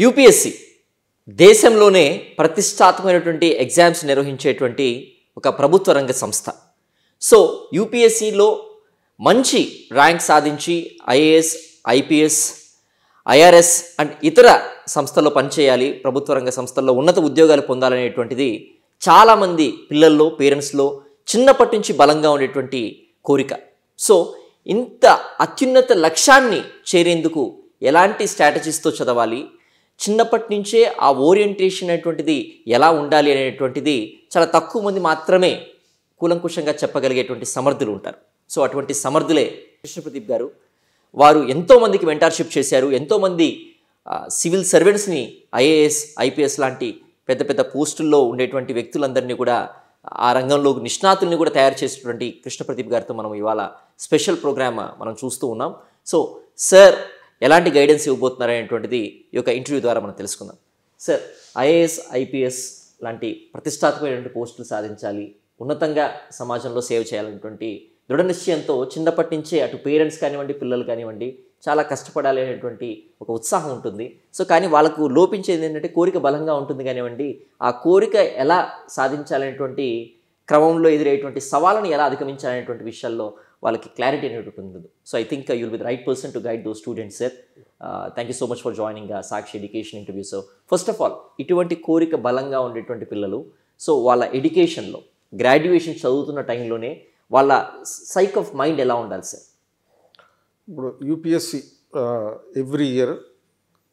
UPSC దేశంలోనే ప్రతిష్టాత్మకమైనటువంటి exams నిర్వహించేటువంటి ఒక ప్రభుత్వ రంగ సంస్థ. సో యూపీఎస్సిలో మంచి ర్యాంక్ సాధించి ఐఏఎస్, ఐపీఎస్, ఐఆర్ఎస్ అండ్ ఇతర సంస్థల్లో పనిచేయాలి, ప్రభుత్వ రంగ సంస్థల్లో ఉన్నత ఉద్యోగాలు పొందాలనేటువంటిది చాలామంది పిల్లల్లో, పేరెంట్స్లో చిన్నప్పటి నుంచి బలంగా ఉండేటువంటి కోరిక. సో ఇంత అత్యున్నత లక్ష్యాన్ని చేరేందుకు ఎలాంటి స్ట్రాటజీస్తో చదవాలి, చిన్నప్పటి నుంచే ఆ ఓరియంటేషన్ అనేటువంటిది ఎలా ఉండాలి అనేటువంటిది చాలా తక్కువ మంది మాత్రమే కూలంకుషంగా చెప్పగలిగేటువంటి సమర్థులు ఉంటారు. సో అటువంటి సమర్థులే కృష్ణప్రదీప్ గారు. వారు ఎంతోమందికి మెంటార్షిప్ చేశారు, ఎంతోమంది సివిల్ సర్వెంట్స్ని ఐఏఎస్, ఐపీఎస్ లాంటి పెద్ద పెద్ద పోస్టుల్లో ఉండేటువంటి వ్యక్తులందరినీ కూడా, ఆ రంగంలో నిష్ణాతుల్ని కూడా తయారు చేసేటువంటి కృష్ణప్రదీప్ గారితో మనం ఇవాళ స్పెషల్ ప్రోగ్రామ్ మనం చూస్తూ ఉన్నాం. సో సార్ ఎలాంటి గైడెన్స్ ఇవ్వబోతున్నారనేటువంటిది ఈ యొక్క ఇంటర్వ్యూ ద్వారా మనం తెలుసుకుందాం. సార్, ఐఏఎస్, ఐపీఎస్ లాంటి ప్రతిష్టాత్మకమైనటువంటి పోస్టులు సాధించాలి, ఉన్నతంగా సమాజంలో సేవ చేయాలనేటువంటి దృఢ నిశ్చయంతో చిన్నప్పటి నుంచే అటు పేరెంట్స్ కానివ్వండి, పిల్లలు కానివ్వండి చాలా కష్టపడాలి అనేటువంటి ఒక ఉత్సాహం ఉంటుంది. సో కానీ వాళ్ళకు లోపించేది ఏంటంటే కోరిక బలంగా ఉంటుంది కానివ్వండి, ఆ కోరిక ఎలా సాధించాలనేటువంటి క్రమంలో ఎదురయ్యేటువంటి సవాళ్ళను ఎలా అధిగమించాలనేటువంటి విషయాల్లో వాళ్ళకి క్లారిటీ అనేటువంటి ఉండదు. So I think you will be the right person to guide those students sir. Thank you so much for joining Sakshi education interview. So first of all, ఇటువంటి కోరిక బలంగా ఉండేటువంటి పిల్లలు, సో వాళ్ళ ఎడ్యుకేషన్లో గ్రాడ్యుయేషన్ చదువుతున్న టైంలోనే వాళ్ళ సైక్ ఆఫ్ మైండ్ ఎలా ఉండాలి సార్? ఇప్పుడు UPSC every year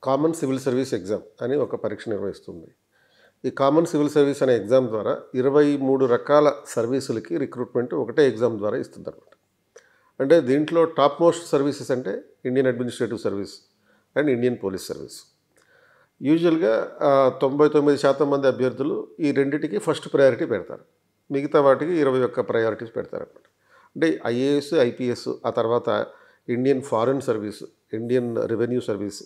common civil service exam అని ఒక పరీక్ష నిర్వహిస్తుంది. ఈ కామన్ సివిల్ సర్వీస్ అనే ఎగ్జామ్ ద్వారా 23 రకాల సర్వీసులకి రిక్రూట్మెంట్ ఒకటే ఎగ్జామ్ ద్వారా ఇస్తుంది అనమాట. అంటే దీంట్లో టాప్ మోస్ట్ సర్వీసెస్ అంటే Indian administrative service and Indian police service. యూజువల్గా 99% మంది అభ్యర్థులు ఈ రెండింటికి ఫస్ట్ ప్రయారిటీ పెడతారు, మిగతా వాటికి 21 ప్రయారిటీస్ పెడతారనమాట. అంటే ఐఏఎస్, ఐపీఎస్, ఆ తర్వాత Indian foreign service, Indian revenue service,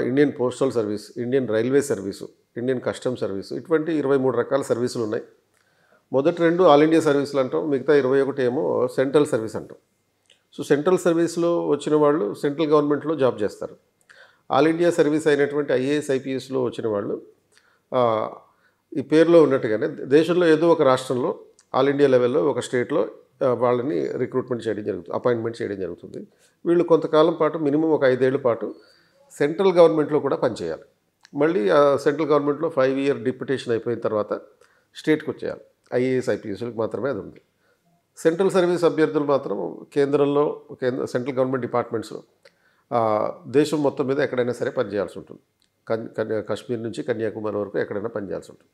Indian postal service, Indian railway service, Indian custom service, ఇటువంటి 23 రకాల సర్వీసులు ఉన్నాయి. మొదటి 2 ఆల్ ఇండియా సర్వీసులు అంటాం, మిగతా 21 ఏమో సెంట్రల్ సర్వీస్ అంటాం. సో సెంట్రల్ సర్వీస్లో వచ్చిన వాళ్ళు సెంట్రల్ గవర్నమెంట్లో జాబ్ చేస్తారు. ఆల్ ఇండియా సర్వీస్ అయినటువంటి ఐఏఎస్, ఐపీఎస్లో వచ్చిన వాళ్ళు ఈ పేరులో ఉన్నట్టుగానే దేశంలో ఏదో ఒక రాష్ట్రంలో ఆల్ ఇండియా లెవెల్లో ఒక స్టేట్లో వాళ్ళని రిక్రూట్మెంట్ చేయడం జరుగుతుంది, అపాయింట్మెంట్ చేయడం జరుగుతుంది. వీళ్ళు కొంతకాలం పాటు, మినిమం ఒక 5 ఏళ్ల పాటు సెంట్రల్ గవర్నమెంట్లో కూడా పనిచేయాలి. మళ్ళీ సెంట్రల్ గవర్నమెంట్లో 5 ఇయర్ డిప్యుటేషన్ అయిపోయిన తర్వాత స్టేట్కి వచ్చేయాలి. ఐఏఎస్, ఐపీఎస్లకు మాత్రమే అది ఉంది. సెంట్రల్ సర్వీస్ అభ్యర్థులు మాత్రం కేంద్రంలో, సెంట్రల్ గవర్నమెంట్ డిపార్ట్మెంట్స్లో దేశం మొత్తం మీద ఎక్కడైనా సరే పనిచేయాల్సి ఉంటుంది. కాశ్మీర్ నుంచి కన్యాకుమారి వరకు ఎక్కడైనా పనిచేయాల్సి ఉంటుంది.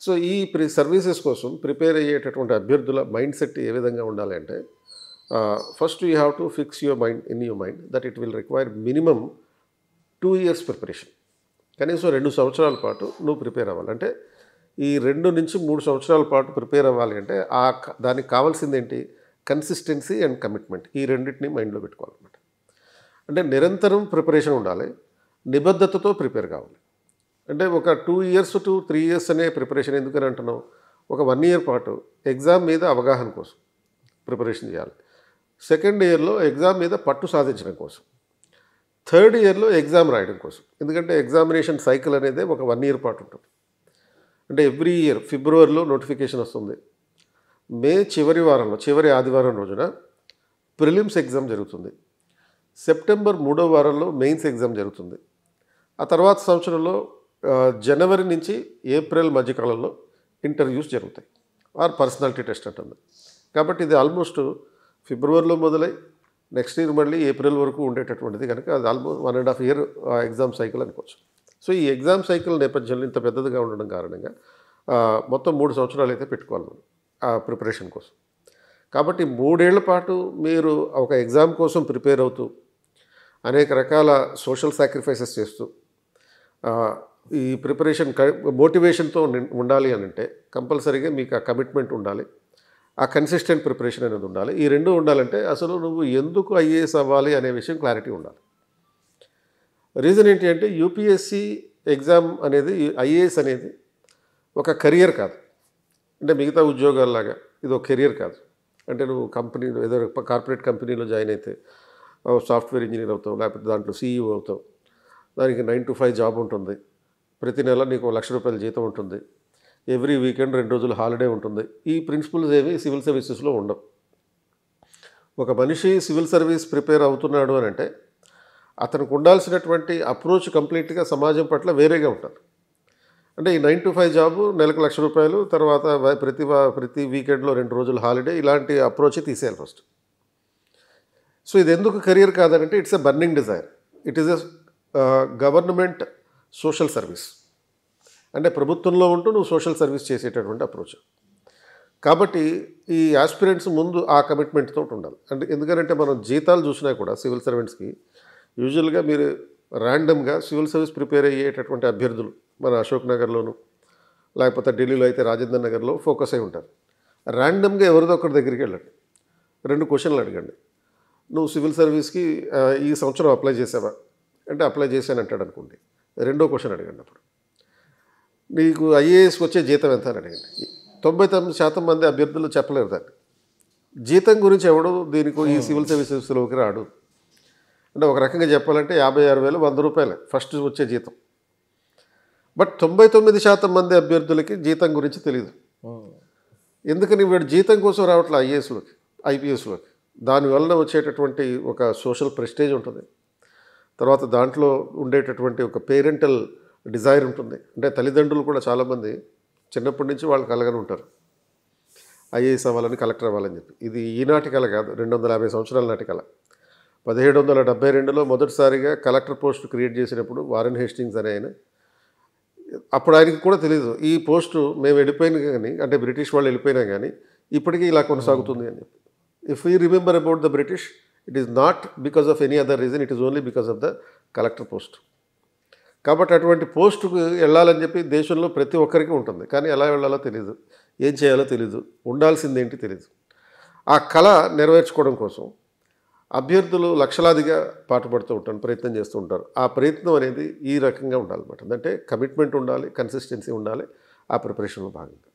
సో ఈ సర్వీసెస్ కోసం ప్రిపేర్ అయ్యేటటువంటి అభ్యర్థుల మైండ్ సెట్ ఏ విధంగా ఉండాలి అంటే, first you have to fix your mind in your mind that it will require minimum 2 years preparation. కనీసం 2 సంవత్సరాల పాటు నువ్వు ప్రిపేర్ అవ్వాలి. అంటే ఈ 2 నుంచి 3 సంవత్సరాల పాటు ప్రిపేర్ అవ్వాలి అంటే దానికి కావాల్సింది ఏంటి? Consistency and commitment. ఈ రెండింటిని మైండ్లో పెట్టుకోవాలన్నమాట. అంటే నిరంతరం ప్రిపరేషన్ ఉండాలి, నిబద్ధతతో ప్రిపేర్ కావాలి. అంటే ఒక 2 years to 3 years అనే ప్రిపరేషన్ ఎందుకని అంటున్నాం? ఒక 1 year పాటు ఎగ్జామ్ మీద అవగాహన కోసం ప్రిపరేషన్ చేయాలి. సెకండ్ ఇయర్లో ఎగ్జామ్ మీద పట్టు సాధించడం కోసం, థర్డ్ ఇయర్లో ఎగ్జామ్ రాయడం కోసం. ఎందుకంటే ఎగ్జామినేషన్ సైకిల్ అనేది ఒక 1 year పాటు ఉంటుంది. అంటే ఎవ్రీ ఇయర్ ఫిబ్రవరిలో నోటిఫికేషన్ వస్తుంది, మే చివరి ఆదివారం రోజున ప్రిలిమ్స్ ఎగ్జామ్ జరుగుతుంది, సెప్టెంబర్ 3వ వారంలో మెయిన్స్ ఎగ్జామ్ జరుగుతుంది. ఆ తర్వాత సంవత్సరంలో జనవరి నుంచి ఏప్రిల్ మధ్యకాలంలో ఇంటర్వ్యూస్ జరుగుతాయి, ఆర్ పర్సనాలిటీ టెస్ట్ అంటుంది. కాబట్టి ఇది ఆల్మోస్ట్ ఫిబ్రవరిలో మొదలై నెక్స్ట్ ఇయర్ మళ్ళీ ఏప్రిల్ వరకు ఉండేటటువంటిది కనుక అది ఆల్మోస్ట్ 1.5 year ఎగ్జామ్ సైకిల్ అనుకోవచ్చు. సో ఈ ఎగ్జామ్ సైకిల్ నేపథ్యంలో ఇంత పెద్దదిగా ఉండడం కారణంగా మొత్తం 3 సంవత్సరాలు అయితే పెట్టుకోవాలి మనం ఆ ప్రిపరేషన్ కోసం. కాబట్టి 3 ఏళ్ల పాటు మీరు ఒక ఎగ్జామ్ కోసం ప్రిపేర్ అవుతూ అనేక రకాల సోషల్ సాక్రిఫైసెస్ చేస్తూ ఈ ప్రిపరేషన్ మోటివేషన్తో ఉండాలి అని అంటే కంపల్సరీగా మీకు ఆ కమిట్మెంట్ ఉండాలి, ఆ కన్సిస్టెంట్ ప్రిపరేషన్ అనేది ఉండాలి. ఈ 2 ఉండాలంటే అసలు నువ్వు ఎందుకు ఐఏఎస్ అవ్వాలి అనే విషయం క్లారిటీ ఉండాలి. రీజన్ ఏంటి అంటే యూపీఎస్సి ఎగ్జామ్ అనేది, ఐఏఎస్ అనేది ఒక కెరియర్ కాదు. అంటే మిగతా ఉద్యోగాల్లాగా ఇది ఒక కెరియర్ కాదు. అంటే నువ్వు కంపెనీలో ఏదో కార్పొరేట్ కంపెనీలో జాయిన్ అయితే సాఫ్ట్వేర్ ఇంజనీర్ అవుతావు, లేకపోతే దాంట్లో సీఈఓ అవుతావు, దానికి 9 to 5 జాబ్ ఉంటుంది, ప్రతి నెల నీకు ₹1,00,000 జీతం ఉంటుంది, ఎవ్రీ వీకెండ్ 2 రోజులు హాలిడే ఉంటుంది. ఈ ప్రిన్సిపల్స్ ఏవి సివిల్ సర్వీసెస్లో ఉండవు. ఒక మనిషి సివిల్ సర్వీస్ ప్రిపేర్ అవుతున్నాడు అని అంటే అతనికి ఉండాల్సినటువంటి అప్రోచ్ కంప్లీట్గా సమాజం పట్ల వేరేగా ఉంటారు. అంటే ఈ 9 to 5 జాబు, నెలకు ₹1,00,000, తర్వాత ప్రతి వీకెండ్లో 2 రోజులు హాలిడే, ఇలాంటి అప్రోచ్ తీసేయాలి ఫస్ట్. సో ఇది ఎందుకు కెరియర్ కాదనంటే it's a burning desire. It is a government social service. అంటే ప్రభుత్వంలో ఉంటూ నువ్వు సోషల్ సర్వీస్ చేసేటటువంటి అప్రోచ్. కాబట్టి ఈ ఆస్పిరెంట్స్ ముందు ఆ కమిట్మెంట్తో ఉండాలి. అంటే ఎందుకంటే మనం జీతాలు చూసినా కూడా సివిల్ సర్వెంట్స్కి యూజువల్గా మీరు ర్యాండమ్గా సివిల్ సర్వీస్ ప్రిపేర్ అయ్యేటటువంటి అభ్యర్థులు మన అశోక్ నగర్లోను లేకపోతే ఢిల్లీలో అయితే రాజేంద్ర నగర్లో ఫోకస్ అయి ఉంటారు. ర్యాండమ్గా ఎవరిదో ఒకరి దగ్గరికి వెళ్ళండి, 2 క్వశ్చన్లు అడగండి. నువ్వు సివిల్ సర్వీస్కి ఈ సంవత్సరం అప్లై చేసావా అంటే అప్లై చేశాను అంటాడు అనుకోండి. 2వ క్వశ్చన్ అడగండి, అప్పుడు నీకు ఐఏఎస్కి వచ్చే జీతం ఎంత అని అడగండి. 99% మంది అభ్యర్థులు చెప్పలేరు దాన్ని. జీతం గురించి ఎవడు దీనికి ఈ సివిల్ సర్వీసెస్లోకి రాడు. అంటే ఒక రకంగా చెప్పాలంటే 56,000 ₹100 ఫస్ట్ వచ్చే జీతం. బట్ 99% మంది అభ్యర్థులకి జీతం గురించి తెలియదు. ఎందుకని వీడు జీతం కోసం రావట్లే ఐఏఎస్లోకి, ఐపీఎస్లోకి. దానివల్ల వచ్చేటటువంటి ఒక సోషల్ ప్రెస్టేజ్ ఉంటుంది. తర్వాత దాంట్లో ఉండేటటువంటి ఒక పేరెంటల్ డిజైర్ ఉంటుంది. అంటే తల్లిదండ్రులు కూడా చాలామంది చిన్నప్పటి నుంచి వాళ్ళు కలగని ఉంటారు, ఐఏఎస్ అవ్వాలని, కలెక్టర్ అవ్వాలని చెప్పి. ఇది ఈనాటి కల కాదు, 250 సంవత్సరాల నాటి కల. 1772లో మొదటిసారిగా కలెక్టర్ పోస్ట్ క్రియేట్ చేసినప్పుడు వారెన్ హేస్టింగ్స్ అనే ఆయన, అప్పుడు ఆయనకి కూడా తెలియదు ఈ పోస్టు మేము వెళ్ళిపోయినా కానీ, అంటే బ్రిటిష్ వాళ్ళు వెళ్ళిపోయినా కానీ ఇప్పటికీ ఇలా కొనసాగుతుంది అని చెప్పి. If you remember about the British, it is not because of any other reason, it is only because of the collector post. కాబట్టి అటువంటి పోస్టుకు వెళ్ళాలని చెప్పి దేశంలో ప్రతి ఒక్కరికి ఉంటుంది, కానీ ఎలా వెళ్ళాలో తెలియదు, ఏం చేయాలో తెలియదు, ఉండాల్సిందేంటి తెలియదు. ఆ కళ నెరవేర్చుకోవడం కోసం అభ్యర్థులు లక్షలాదిగా పాటుపడుతూ ఉంటారు, ప్రయత్నం చేస్తూ ఉంటారు. ఆ ప్రయత్నం అనేది ఈ రకంగా ఉండాలన్నమాట. అంటే కమిట్మెంట్ ఉండాలి, కన్సిస్టెన్సీ ఉండాలి ఆ ప్రిపరేషన్లో భాగంగా.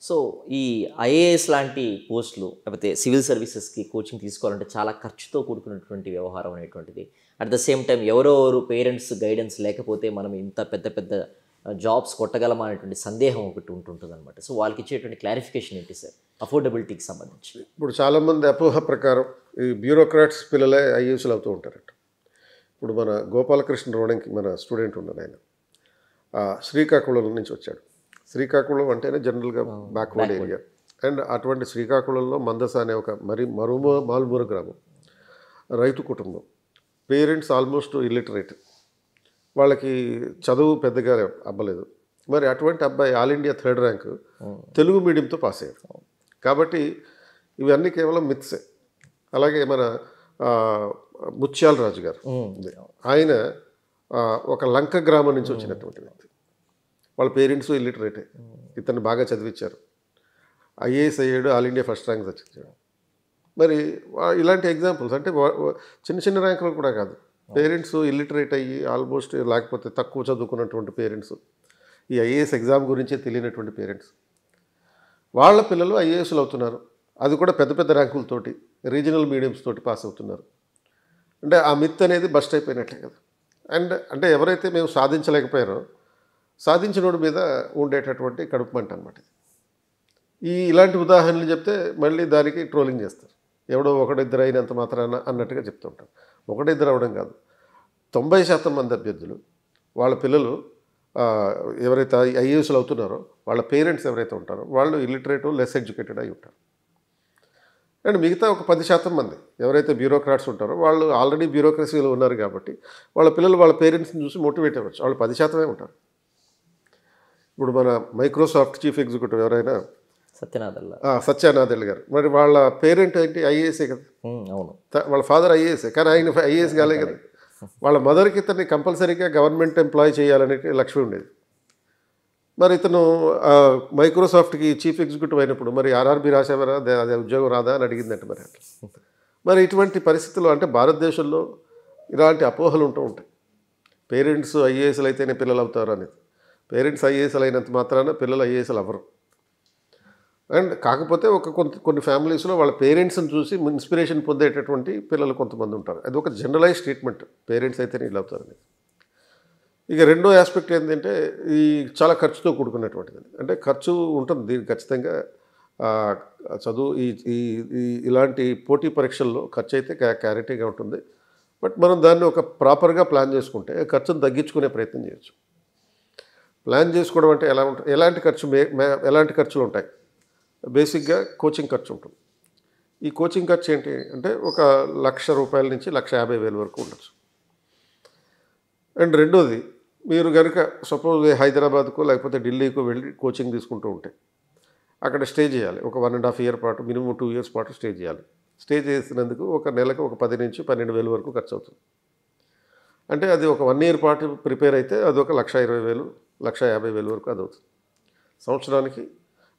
సో ఈ ఐఏఎస్ లాంటి పోస్టులు లేకపోతే సివిల్ సర్వీసెస్కి కోచింగ్ తీసుకోవాలంటే చాలా ఖర్చుతో కూడుకున్నటువంటి వ్యవహారం అనేటువంటిది. అట్ ద సేమ్ టైం ఎవరెవరు పేరెంట్స్ గైడెన్స్ లేకపోతే మనం ఇంత పెద్ద పెద్ద జాబ్స్ కొట్టగలమా అనేటువంటి సందేహం ఒకటి ఉంటుంటుంది అనమాట. సో వాళ్ళకి ఇచ్చేటువంటి క్లారిఫికేషన్ ఏంటి సార్ అఫోర్డబిలిటీకి సంబంధించి? ఇప్పుడు చాలామంది అపోహ ప్రకారం ఈ బ్యూరోక్రాట్స్ పిల్లలే ఐఏఎస్లు అవుతూ ఉంటారట. ఇప్పుడు మన గోపాలకృష్ణ రోడంకి మన స్టూడెంట్ ఉన్నాడు, ఆయన శ్రీకాకుళం నుంచి వచ్చాడు. శ్రీకాకుళం అంటేనే జనరల్గా బ్యాక్వర్డ్ ఏరియా. అండ్ అటువంటి శ్రీకాకుళంలో మందస అనే ఒక మాల్మూర గ్రామం, రైతు కుటుంబం, పేరెంట్స్ ఆల్మోస్ట్ ఇల్లిటరేట్, వాళ్ళకి చదువు పెద్దగా అవ్వలేదు. మరి అటువంటి అబ్బాయి ఆల్ ఇండియా 3rd ర్యాంకు తెలుగు మీడియంతో పాస్ అయ్యాడు. కాబట్టి ఇవన్నీ కేవలం మిత్సే. అలాగే మన ముత్యాల రాజు గారు, ఆయన ఒక లంక గ్రామం నుంచి వచ్చినటువంటి వ్యక్తి. వాళ్ళ పేరెంట్స్ ఇల్లిటరేటే, ఇతన్ని బాగా చదివించారు, ఐఏఎస్ అయ్యాడు, ఆల్ ఇండియా 1st ర్యాంక్ తెచ్చాడు. మరి ఇలాంటి ఎగ్జాంపుల్స్ అంటే చిన్న చిన్న ర్యాంకులు కూడా కాదు, పేరెంట్స్ ఇల్లిటరేట్ అయ్యి ఆల్మోస్ట్ లేకపోతే తక్కువ చదువుకున్నటువంటి పేరెంట్స్, ఈ ఐఏఎస్ ఎగ్జామ్ గురించే తెలియనటువంటి పేరెంట్స్, వాళ్ళ పిల్లలు ఐఏఎస్లు అవుతున్నారు. అది కూడా పెద్ద పెద్ద ర్యాంకులతోటి, రీజనల్ మీడియంస్ తోటి పాస్ అవుతున్నారు. అంటే ఆ మిత్ అనేది బస్ట్ అయిపోయినట్లే కదా. అండ్ అంటే ఎవరైతే మేము సాధించలేకపోయారో సాధించినోడి మీద ఉండేటటువంటి కడుపు మంట అనమాట. ఇలాంటి ఉదాహరణలు చెప్తే మళ్ళీ దానికి ట్రోలింగ్ చేస్తారు. ఎవడో ఒకడిద్దరు అయినంత మాత్రాన అన్నట్టుగా చెప్తూ ఉంటారు. ఒకడిద్దరు అవడం కాదు, 90% మంది అభ్యర్థులు వాళ్ళ పిల్లలు ఎవరైతే ఐఏఎస్లు అవుతున్నారో వాళ్ళ పేరెంట్స్ ఎవరైతే ఉంటారో వాళ్ళు ఇల్లిటరేట్, లెస్ ఎడ్యుకేటెడ్ అయి ఉంటారు. అండ్ మిగతా ఒక 10% మంది ఎవరైతే బ్యూరోక్రాట్స్ ఉంటారో వాళ్ళు ఆల్రెడీ బ్యూరోక్రసీలో ఉన్నారు కాబట్టి వాళ్ళ పిల్లలు వాళ్ళ పేరెంట్స్ని చూసి మోటివేట్ అవ్వచ్చు. వాళ్ళు 10% ఉంటారు. ఇప్పుడు మన మైక్రోసాఫ్ట్ చీఫ్ ఎగ్జిక్యూటివ్ ఎవరైనా సత్యనాదెల్ల గారు, మరి వాళ్ళ పేరెంట్ ఏంటి? ఐఏఎస్ఏ కదా. అవును, వాళ్ళ ఫాదర్ ఐఏఎస్ఏ, కానీ ఆయన ఐఏఎస్ కాలే కదా. వాళ్ళ మదర్కి ఇతన్ని కంపల్సరీగా గవర్నమెంట్ ఎంప్లాయ్ చేయాలనే లక్ష్యం ఉండేది. మరి ఇతను మైక్రోసాఫ్ట్కి చీఫ్ ఎగ్జిక్యూటివ్ అయినప్పుడు మరి ఆర్ఆర్బి రాసేవారా, అదే ఉద్యోగం రాదా అని అడిగిందంట. మరి అట్లా మరి ఇటువంటి పరిస్థితులు అంటే భారతదేశంలో ఇలాంటి అపోహలు ఉంటూ ఉంటాయి. పేరెంట్స్ ఐఏఎస్లు అయితేనే పిల్లలు అవుతారు అనేది. పేరెంట్స్ ఐఏఎస్లు అయినంత మాత్రాన పిల్లలు ఐఏఎస్లు అవ్వరు. అండ్ కాకపోతే కొన్ని ఫ్యామిలీస్లో వాళ్ళ పేరెంట్స్ని చూసి ఇన్స్పిరేషన్ పొందేటటువంటి పిల్లలు కొంతమంది ఉంటారు. అది ఒక జనరలైజ్ ట్రీట్మెంట్, పేరెంట్స్ అయితేనే ఇలా అవుతారని. ఇక రెండో ఆస్పెక్ట్ ఏంటంటే ఈ చాలా ఖర్చుతో కూడుకున్నటువంటిది. అంటే ఖర్చు ఉంటుంది దీనికి ఖచ్చితంగా. ఆ, చదువు ఈ ఈ ఈ- ఇలాంటి పోటీ పరీక్షల్లో ఖర్చు అయితే క్లారిటీగా ఉంటుంది. బట్ మనం దాన్ని ఒక ప్రాపర్గా ప్లాన్ చేసుకుంటే ఖర్చును తగ్గించుకునే ప్రయత్నం చేయొచ్చు. ప్లాన్ చేసుకోవడం అంటే ఎలా ఉంటుంది, ఎలాంటి ఖర్చులు ఉంటాయి. బేసిక్గా కోచింగ్ ఖర్చు ఉంటుంది. ఈ కోచింగ్ ఖర్చు ఏంటి అంటే ఒక ₹1,00,000 నుంచి ₹1,50,000 వరకు ఉండొచ్చు. అండ్ రెండోది, మీరు కనుక సపోజ్ హైదరాబాద్కో లేకపోతే ఢిల్లీకో వెళ్ళి కోచింగ్ తీసుకుంటూ ఉంటే అక్కడ స్టే చేయాలి. ఒక 1.5 ఇయర్ పాటు, మినిమం 2 ఇయర్స్ పాటు స్టే చేయాలి. స్టే చేసినందుకు ఒక నెలకు ఒక 10 నుంచి 12,000 వరకు ఖర్చు అవుతుంది. అంటే అది ఒక 1 ఇయర్ పాటు ప్రిపేర్ అయితే అది ఒక 1,20,000, 1,50,000 వరకు అది అవుతుంది సంవత్సరానికి.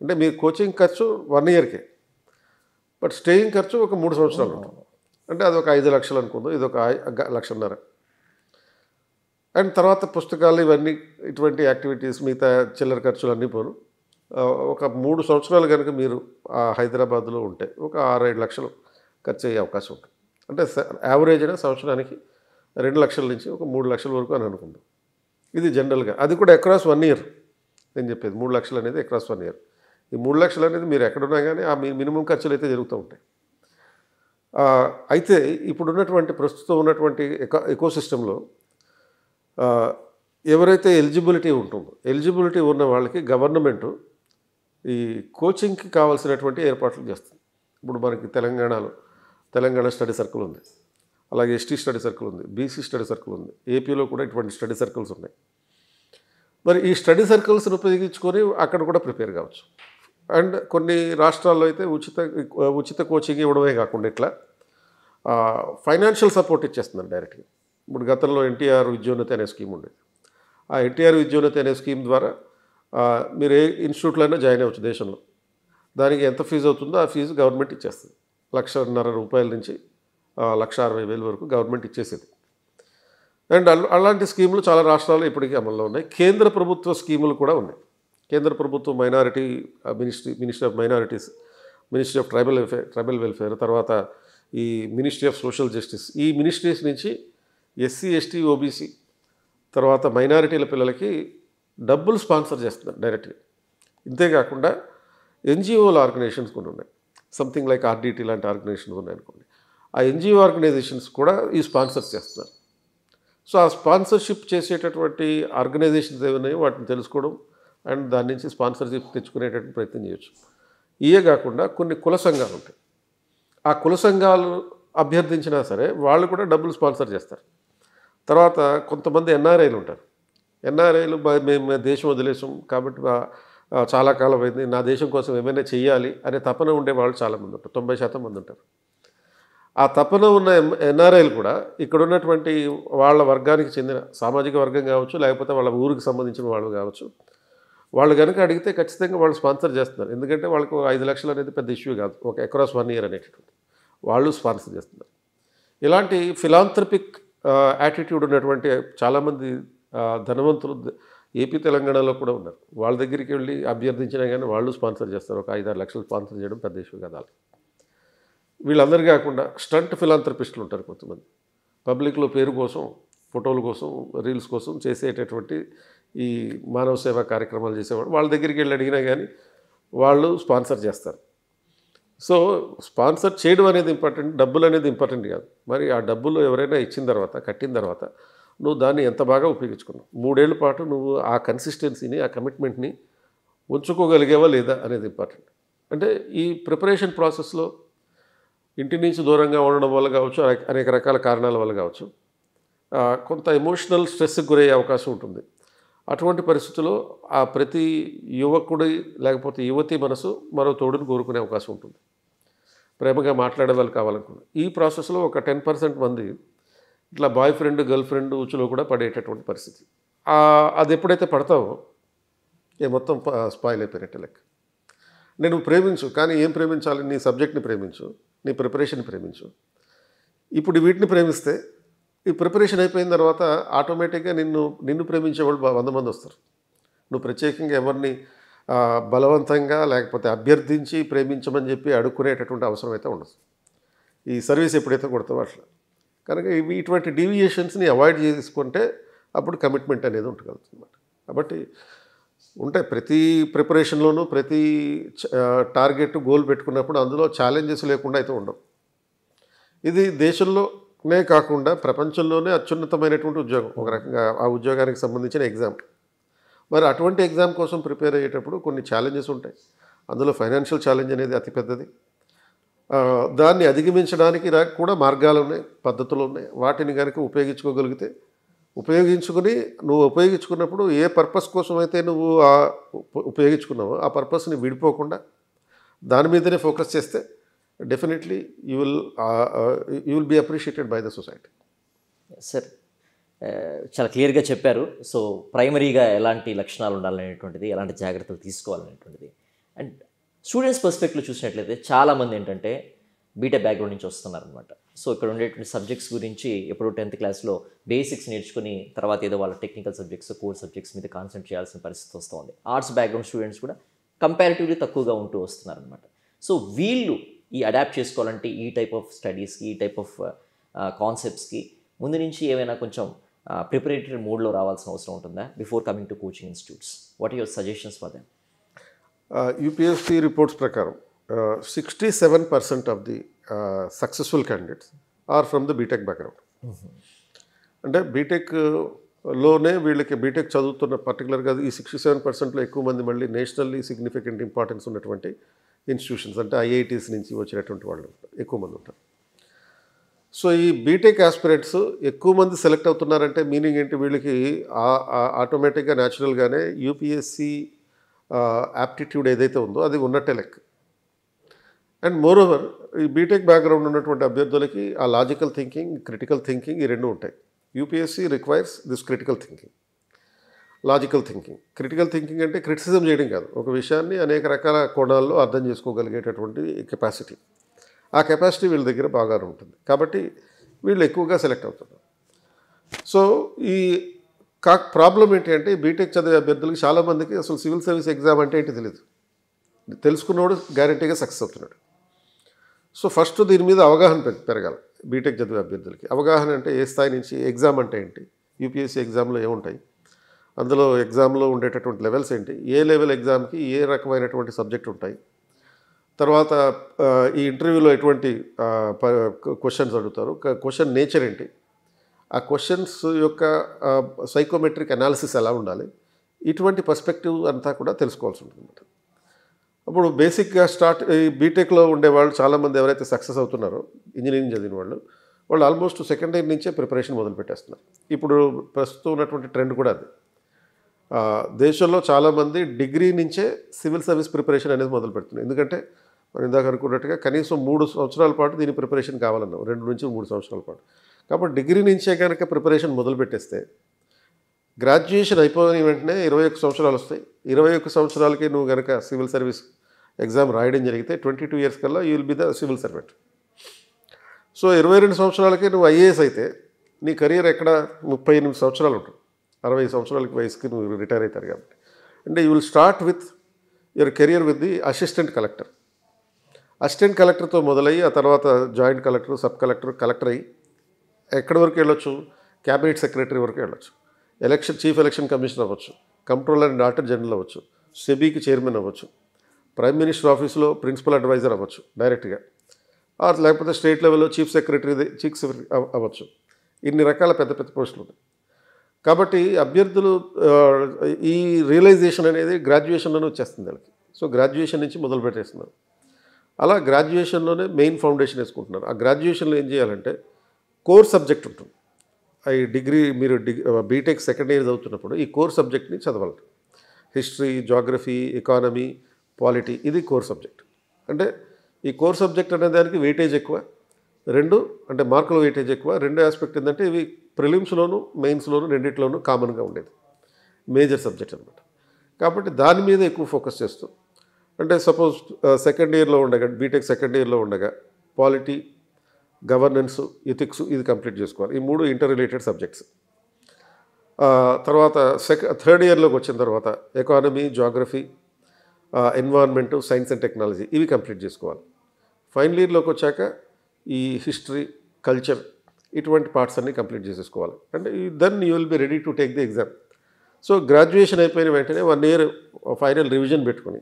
అంటే మీ కోచింగ్ ఖర్చు 1 ఇయర్కే, బట్ స్టేయింగ్ ఖర్చు ఒక 3 సంవత్సరాలు ఉంటుంది. అంటే అది ఒక 5 లక్షలు అనుకుందాం, ఇది ఒక 1,50,000. అండ్ తర్వాత పుస్తకాలు ఇవన్నీ ఇటువంటి యాక్టివిటీస్ మిగతా చిల్లర ఖర్చులు అన్నీ పోను. ఒక 3 సంవత్సరాలు కనుక మీరు హైదరాబాద్లో ఉంటే ఒక 6-7 లక్షలు ఖర్చు అయ్యే అవకాశం ఉంటుంది. అంటే యావరేజ్ అయినా సంవత్సరానికి 2 లక్షల నుంచి ఒక 3 లక్షల వరకు అని అనుకుందాం. ఇది జనరల్గా, అది కూడా అక్రాస్ 1 ఇయర్. నేను చెప్పేది 3 లక్షలు అనేది అక్రాస్ 1 ఇయర్. ఈ 3 లక్షలు అనేది మీరు ఎక్కడున్నా కానీ ఆ మినిమం ఖర్చులు అయితే జరుగుతూ ఉంటాయి. అయితే ఇప్పుడున్నటువంటి ప్రస్తుతం ఉన్నటువంటి ఎకోసిస్టంలో ఎవరైతే ఎలిజిబిలిటీ ఉంటుందో, ఎలిజిబిలిటీ ఉన్న వాళ్ళకి గవర్నమెంటు ఈ కోచింగ్కి కావాల్సినటువంటి ఏర్పాట్లు చేస్తుంది. ఇప్పుడు మనకి తెలంగాణ స్టడీ సర్కిల్ ఉంది, అలాగే ఎస్టీ స్టడీ సర్కిల్ ఉంది, బీసీ స్టడీ సర్కిల్ ఉంది, ఏపీలో కూడా ఇటువంటి స్టడీ సర్కిల్స్ ఉన్నాయి. మరి ఈ స్టడీ సర్కిల్స్ని ఉపయోగించుకొని అక్కడ కూడా ప్రిపేర్ కావచ్చు. అండ్ కొన్ని రాష్ట్రాల్లో అయితే ఉచిత కోచింగ్ ఇవ్వడమే కాకుండా ఇట్లా ఫైనాన్షియల్ సపోర్ట్ ఇచ్చేస్తున్నారు డైరెక్ట్గా. ఇప్పుడు గతంలో ఎన్టీఆర్ విద్యోన్నతి అనే స్కీమ్ ఉండేది. ఆ ఎన్టీఆర్ విద్యోన్నతి అనే స్కీమ్ ద్వారా మీరు ఏ ఇన్స్టిట్యూట్లో అయినా జాయిన్ అవ్వచ్చు దేశంలో. దానికి ఎంత ఫీజు అవుతుందో ఆ ఫీజు గవర్నమెంట్ ఇచ్చేస్తుంది. ₹1,50,000 నుంచి ₹1,60,000 వరకు గవర్నమెంట్ ఇచ్చేసేది. అండ్ అలాంటి స్కీములు చాలా రాష్ట్రాల్లో ఇప్పటికీ అమల్లో ఉన్నాయి. కేంద్ర ప్రభుత్వ స్కీములు కూడా ఉన్నాయి. కేంద్ర ప్రభుత్వం minority ministry of minorities, ministry of tribal welfare, తర్వాత ఈ మినిస్ట్రీ ఆఫ్ సోషల్ జస్టిస్, ఈ మినిస్ట్రీస్ నుంచి ఎస్సీ, ఎస్టీ, ఓబీసీ, తర్వాత మైనారిటీల పిల్లలకి డబ్బులు స్పాన్సర్ చేస్తున్నారు డైరెక్ట్గా. ఇంతేకాకుండా ఎన్జిఓల ఆర్గనైజేషన్స్ కొన్ని ఉన్నాయి, సంథింగ్ లైక్ ఆర్డిటీ లాంటి ఆర్గనైజేషన్స్ ఉన్నాయనుకోండి. ఆ ఎన్జిఓ ఆర్గనైజేషన్స్ కూడా ఈ స్పాన్సర్స్ చేస్తున్నారు. సో ఆ స్పాన్సర్షిప్ చేసేటటువంటి ఆర్గనైజేషన్స్ ఏమైనాయో వాటిని తెలుసుకోవడం అండ్ దాని నుంచి స్పాన్సర్షిప్ తెచ్చుకునేటటువంటి ప్రయత్నం చేయొచ్చు. ఇవే కాకుండా కొన్ని కుల సంఘాలు ఉంటాయి. ఆ కుల సంఘాలు అభ్యర్థించినా సరే వాళ్ళు కూడా డబ్బులు స్పాన్సర్ చేస్తారు. తర్వాత కొంతమంది ఎన్ఆర్ఐలు ఉంటారు. ఎన్ఆర్ఐలు మేము దేశం వదిలేసాం కాబట్టి చాలా కాలం అయింది, నా దేశం కోసం ఏమైనా చెయ్యాలి అనే తపన ఉండే వాళ్ళు చాలామంది ఉంటారు. 90% మంది ఉంటారు. ఆ తపన ఉన్న ఎన్ఆర్ఐలు కూడా ఇక్కడ ఉన్నటువంటి వాళ్ళ వర్గానికి చెందిన సామాజిక వర్గం కావచ్చు, లేకపోతే వాళ్ళ ఊరికి సంబంధించిన వాళ్ళు కావచ్చు, వాళ్ళు కనుక అడిగితే ఖచ్చితంగా వాళ్ళు స్పాన్సర్ చేస్తున్నారు. ఎందుకంటే వాళ్ళకు 5 లక్షలు అనేది పెద్ద ఇష్యూ కాదు, ఒక అక్రాస్ 1 ఇయర్ అనేటటువంటి వాళ్ళు స్పాన్సర్ చేస్తున్నారు. ఇలాంటి ఫిలాంథ్రపిక్ యాటిట్యూడ్ ఉన్నటువంటి చాలామంది ధనవంతులు ఏపీ తెలంగాణలో కూడా ఉన్నారు. వాళ్ళ దగ్గరికి వెళ్ళి అభ్యర్థించినా కానీ వాళ్ళు స్పాన్సర్ చేస్తారు. ఒక 5-6 లక్షలు స్పాన్సర్ చేయడం పెద్ద ఇష్యూ కాదు. వీళ్ళందరూ కాకుండా స్టంట్ ఫిలాంథ్రపిస్టులు ఉంటారు కొంతమంది. పబ్లిక్లో పేరు కోసం, ఫోటోల కోసం, రీల్స్ కోసం చేసేటటువంటి ఈ మానవ సేవా కార్యక్రమాలు చేసేవాడు వాళ్ళ దగ్గరికి వెళ్ళి అడిగినా కానీ వాళ్ళు స్పాన్సర్ చేస్తారు. సో స్పాన్సర్ చేయడం అనేది ఇంపార్టెంట్, డబ్బులు అనేది ఇంపార్టెంట్ కాదు. మరి ఆ డబ్బులు ఎవరైనా ఇచ్చిన తర్వాత, కట్టిన తర్వాత నువ్వు దాన్ని ఎంత బాగా ఉపయోగించుకున్నావు, 3 ఏళ్ల పాటు నువ్వు ఆ కన్సిస్టెన్సీని, ఆ కమిట్మెంట్ని ఉంచుకోగలిగేవా లేదా అనేది ఇంపార్టెంట్. అంటే ఈ ప్రిపరేషన్ ప్రాసెస్లో ఇంటి నుంచి దూరంగా ఉండడం వల్ల కావచ్చు, అనేక రకాల కారణాల వల్ల కావచ్చు, కొంత ఎమోషనల్ స్ట్రెస్కి గురయ్యే అవకాశం ఉంటుంది. అటువంటి పరిస్థితుల్లో ఆ ప్రతి యువకుడి లేకపోతే యువతి మనసు మరో తోడుని కోరుకునే అవకాశం ఉంటుంది. ప్రేమగా మాట్లాడే వాళ్ళు కావాలనుకున్నారు. ఈ ప్రాసెస్లో ఒక 10% మంది ఇట్లా బాయ్ ఫ్రెండ్, గర్ల్ ఫ్రెండ్ ఉచ్చులో కూడా పడేటటువంటి పరిస్థితి. అది ఎప్పుడైతే పడతావో మొత్తం స్పాయిల్ అయిపోయినట్టే లెక్క. నేను ప్రేమించు, కానీ ఏం ప్రేమించాలి? నీ సబ్జెక్ట్ని ప్రేమించు, నీ ప్రిపరేషన్ ప్రేమించు. ఇప్పుడు వీటిని ప్రేమిస్తే ఈ ప్రిపరేషన్ అయిపోయిన తర్వాత ఆటోమేటిక్గా నిన్ను ప్రేమించే వాళ్ళు 100 మంది వస్తారు. నువ్వు ప్రత్యేకంగా ఎవరిని బలవంతంగా లేకపోతే అభ్యర్థించి ప్రేమించమని చెప్పి అడుక్కునేటటువంటి అవసరం అయితే ఉండదు. ఈ సర్వీస్ ఎప్పుడైతే కొడతావో అట్లా. కనుక ఇటువంటి డీవియేషన్స్ని అవాయిడ్ చేసుకుంటే అప్పుడు కమిట్మెంట్ అనేది ఉండగలుగుతుంది అన్నమాట. కాబట్టి ఉంటాయి ప్రతి ప్రిపరేషన్లోనూ ప్రతి టార్గెట్ గోల్ పెట్టుకున్నప్పుడు అందులో ఛాలెంజెస్ లేకుండా అయితే ఉండవు. ఇది దేశంలోనే కాకుండా ప్రపంచంలోనే అత్యున్నతమైనటువంటి ఉద్యోగం, ఒక రకంగా ఆ ఉద్యోగానికి సంబంధించిన ఎగ్జామ్. మరి అటువంటి ఎగ్జామ్ కోసం ప్రిపేర్ అయ్యేటప్పుడు కొన్ని ఛాలెంజెస్ ఉంటాయి. అందులో ఫైనాన్షియల్ ఛాలెంజ్ అనేది అతిపెద్దది. దాన్ని అధిగమించడానికి కూడా మార్గాలు ఉన్నాయి, పద్ధతులు ఉన్నాయి. వాటిని కనుక ఉపయోగించుకుని నువ్వు ఉపయోగించుకున్నప్పుడు ఏ పర్పస్ కోసం అయితే నువ్వు ఉపయోగించుకున్నావో ఆ పర్పస్ని విడిపోకుండా దాని మీదనే ఫోకస్ చేస్తే definitely you will be appreciated by the society. Sir చాలా క్లియర్గా చెప్పారు. సో ప్రైమరీగా ఎలాంటి లక్షణాలు ఉండాలనేటువంటిది, ఎలాంటి జాగ్రత్తలు తీసుకోవాలనేటువంటిది. అండ్ స్టూడెంట్స్ పర్స్పెక్టివ్లో చూసినట్లయితే చాలామంది ఏంటంటే బీటెక్ బ్యాక్గ్రౌండ్ నుంచి వస్తున్నారనమాట. సో ఇక్కడ ఉండేటువంటి సబ్జెక్ట్స్ గురించి ఎప్పుడు 10th క్లాస్లో బేసిక్స్ నేర్చుకుని తర్వాత ఏదో వాళ్ళ టెక్నికల్ సబ్జెక్ట్స్, కోర్ సబ్జెక్ట్స్ మీద కాన్సన్ట్రేట్ చేయాల్సిన పరిస్థితి వస్తుంది. ఆర్ట్స్ బ్యాక్గ్రౌండ్ స్టూడెంట్స్ కూడా కంపారిటివ్లీ తక్కువగా ఉంటూ వస్తున్నారనమాట. సో వీళ్ళు ఈ అడాప్ట్ చేసుకోవాలంటే ఈ టైప్ ఆఫ్ స్టడీస్కి, ఈ టైప్ ఆఫ్ కాన్సెప్ట్స్కి ముందు నుంచి ఏమైనా కొంచెం ప్రిపరేటరీ మోడ్లో రావాల్సిన అవసరం ఉంటుందా before coming to coaching institutes? What are your suggestions for them? UPSC reports ప్రకారం 67% of the successful candidates are from the BTech background. అంటే బీటెక్లోనే వీళ్ళకి బీటెక్ చదువుతున్న పర్టికులర్గా ఈ 67%లో ఎక్కువ మంది మళ్ళీ నేషనల్లీ సిగ్నిఫికెంట్ ఇంపార్టెన్స్ ఉన్నటువంటి ఇన్స్టిట్యూషన్స్, అంటే ఐఐటీస్ నుంచి వచ్చినటువంటి వాళ్ళు ఎక్కువ మంది ఉంటారు. సో ఈ బీటెక్ ఆస్పిరెంట్స్ ఎక్కువ మంది సెలెక్ట్ అవుతున్నారంటే మీనింగ్ ఏంటి? వీళ్ళకి ఆటోమేటిక్గా న్యాచురల్గానే యూపీఎస్సీ యాప్టిట్యూడ్ ఏదైతే ఉందో అది ఉన్నట్టే లెక్క. అండ్ మోరోవర్ ఈ బీటెక్ బ్యాక్గ్రౌండ్ ఉన్నటువంటి అభ్యర్థులకి ఆ లాజికల్ థింకింగ్, క్రిటికల్ థింకింగ్ ఈ రెండు ఉంటాయి. UPSC requires this critical thinking, logical thinking. Critical thinking అంటే క్రిటిసిజం చేయడం కాదు, ఒక విషయాన్ని అనేక రకాల కోణాల్లో అర్థం చేసుకోగలిగేటటువంటి కెపాసిటీ. ఆ కెపాసిటీ వీళ్ళ దగ్గర బాగా ఉంటుంది కాబట్టి వీళ్ళు ఎక్కువగా సెలెక్ట్ అవుతున్నారు. సో ఈ ప్రాబ్లం ఏంటి అంటే బీటెక్ చదివే అభ్యర్థులకి చాలామందికి అసలు సివిల్ సర్వీస్ ఎగ్జామ్ అంటే ఏంటి తెలియదు. తెలుసుకున్నవాడు గ్యారంటీగా సక్సెస్ అవుతున్నాడు. సో ఫస్ట్ దీని మీద అవగాహన పెరగాలి బీటెక్ చదివే అభ్యర్థులకి. అవగాహన అంటే ఏ స్థాయి నుంచి, ఎగ్జామ్ అంటే ఏంటి, యూపీఎస్సీ ఎగ్జామ్లో ఏముంటాయి, అందులో ఎగ్జామ్లో ఉండేటటువంటి లెవెల్స్ ఏంటి, ఏ లెవెల్ ఎగ్జామ్కి ఏ రకమైనటువంటి సబ్జెక్ట్ ఉంటాయి, తర్వాత ఈ ఇంటర్వ్యూలో ఎటువంటి క్వశ్చన్స్ అడుగుతారు, క్వశ్చన్ నేచర్ ఏంటి, ఆ క్వశ్చన్స్ యొక్క సైకోమెట్రిక్ అనాలిసిస్ ఎలా ఉండాలి, ఇటువంటి పర్స్పెక్టివ్ అంతా కూడా తెలుసుకోవాల్సి ఉంటుంది. అప్పుడు బేసిక్గా ఈ బీటెక్లో ఉండేవాళ్ళు చాలామంది ఎవరైతే సక్సెస్ అవుతున్నారో ఇంజనీరింగ్ చదివిన వాళ్ళు ఆల్మోస్ట్ సెకండ్ ఇయర్ నుంచే ప్రిపరేషన్ మొదలు పెట్టేస్తున్నారు. ఇప్పుడు ప్రస్తుతం ఉన్నటువంటి ట్రెండ్ కూడా అది. దేశంలో చాలామంది డిగ్రీ నుంచే సివిల్ సర్వీస్ ప్రిపరేషన్ అనేది మొదలు పెడుతున్నారు. ఎందుకంటే మనం ఇందాక అనుకున్నట్టుగా కనీసం 3 సంవత్సరాల పాటు దీని ప్రిపరేషన్ కావాలన్నాం, 2 నుంచి 3 సంవత్సరాల పాటు. కాబట్టి డిగ్రీ నుంచే కనుక ప్రిపరేషన్ మొదలు పెట్టేస్తే గ్రాడ్యుయేషన్ అయిపోయిన వెంటనే 21 సంవత్సరాలు వస్తాయి. 21 సంవత్సరాలకి నువ్వు కనుక సివిల్ సర్వీస్ ఎగ్జామ్ రాయడం జరిగితే 22 ఇయర్స్ కల్లా you will be the civil servant. So 22 సంవత్సరాలకి నువ్వు ఐఏఎస్ అయితే నీ కెరీర్ ఎక్కడ 38 సంవత్సరాలు ఉంటుంది. 60 సంవత్సరాలకి వయసుకి నువ్వు రిటైర్ అవుతారు కాబట్టి. అంటే you will start with your career with the assistant collector. అసిస్టెంట్ కలెక్టర్తో మొదలయ్యి ఆ తర్వాత joint collector, sub collector, collector అయ్యి ఎక్కడి వరకు వెళ్ళొచ్చు, క్యాబినెట్ సెక్రటరీ వరకు వెళ్ళొచ్చు, చీఫ్ ఎలక్షన్ కమిషనర్ అవ్వచ్చు, కంట్రోలర్ అండ్ ఆడిటర్ జనరల్ అవ్వచ్చు, సెబీకి చైర్మన్ అవ్వచ్చు, ప్రైమ్ మినిస్టర్ ఆఫీస్లో ప్రిన్సిపల్ అడ్వైజర్ అవ్వచ్చు డైరెక్ట్గా, లేకపోతే స్టేట్ లెవెల్లో చీఫ్ సెక్రటరీ అవ్వచ్చు. ఇన్ని రకాల పెద్ద పెద్ద పోస్టులు ఉన్నాయి. కాబట్టి అభ్యర్థులు ఈ రియలైజేషన్ అనేది గ్రాడ్యుయేషన్లోనే వచ్చేస్తుంది వాళ్ళకి. సో గ్రాడ్యుయేషన్ నుంచి మొదలు పెట్టేస్తున్నారు. అలా గ్రాడ్యుయేషన్లోనే మెయిన్ ఫౌండేషన్ వేసుకుంటున్నారు. ఆ గ్రాడ్యుయేషన్లో ఏం చేయాలంటే కోర్ సబ్జెక్ట్ ఉంటుంది. ఈ డిగ్రీ మీరు బీటెక్ సెకండ్ ఇయర్ చదువుతున్నప్పుడు ఈ కోర్ సబ్జెక్ట్ని చదవాలి. హిస్టరీ, జాగ్రఫీ, ఎకానమీ, పాలిటీ, ఇది కోర్ సబ్జెక్ట్. అంటే ఈ కోర్ సబ్జెక్ట్ అనే దానికి వెయిటేజ్ ఎక్కువ, అంటే మార్కుల వెయిటేజ్ ఎక్కువ. రెండో ఆస్పెక్ట్ ఏంటంటే ఇవి ప్రిలిమ్స్లోను, మెయిన్స్లోను రెండిట్లోనూ కామన్గా ఉండేది మేజర్ సబ్జెక్ట్ అనమాట. కాబట్టి దాని మీద ఎక్కువ ఫోకస్ చేస్తూ, అంటే సపోజ్ సెకండ్ ఇయర్లో ఉండగా, బీటెక్ సెకండ్ ఇయర్లో ఉండగా పాలిటీ, గవర్నెన్స్, ఎథిక్స్ ఇది కంప్లీట్ చేసుకోవాలి. ఈ 3 ఇంటర్ రిలేటెడ్ సబ్జెక్ట్స్. తర్వాత థర్డ్ ఇయర్లోకి వచ్చిన తర్వాత economy, geography, environment, science and technology ఇవి కంప్లీట్ చేసుకోవాలి. ఫైనల్ ఇయర్లోకి వచ్చాక ఈ హిస్టరీ, కల్చర్, ఇటువంటి పార్ట్స్ అన్నీ కంప్లీట్ చేసేసుకోవాలి. అంటే then you will be ready to take the exam. So graduation అయిపోయిన వెంటనే 1 ఇయర్ ఫైనల్ రివిజన్ పెట్టుకొని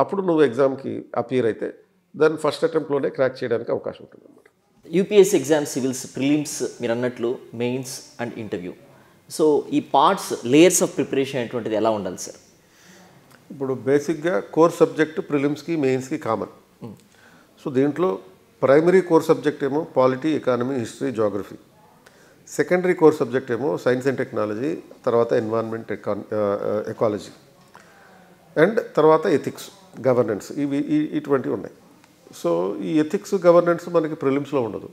అప్పుడు నువ్వు ఎగ్జామ్కి అపియర్ అయితే దాన్ని ఫస్ట్ అటెంప్ట్లోనే క్రాక్ చేయడానికి అవకాశం ఉంటుంది అన్నమాట. యూపీఎస్సీ ఎగ్జామ్ సివిల్స్ ప్రిలిమ్స్ మీరు అన్నట్లు మెయిన్స్ అండ్ ఇంటర్వ్యూ. సో ఈ పార్ట్స్ లేయర్స్ ఆఫ్ ప్రిపరేషన్ అనేటువంటిది ఎలా ఉండాలి సార్? ఇప్పుడు బేసిక్గా కోర్ సబ్జెక్ట్ ప్రిలిమ్స్కి మెయిన్స్కి కామన్. సో దీంట్లో ప్రైమరీ కోర్ సబ్జెక్ట్ ఏమో polity, economy, history, geography. Secondary core subject ఏమో సైన్స్ అండ్ టెక్నాలజీ, తర్వాత ఎన్విరాన్మెంట్, ఎకాలజీ, అండ్ తర్వాత ఎథిక్స్, గవర్నెన్స్. ఇటువంటివి ఉన్నాయి. సో ఈ ఎథిక్స్, గవర్నెన్స్ మనకి ప్రిలిమ్స్లో ఉండదు.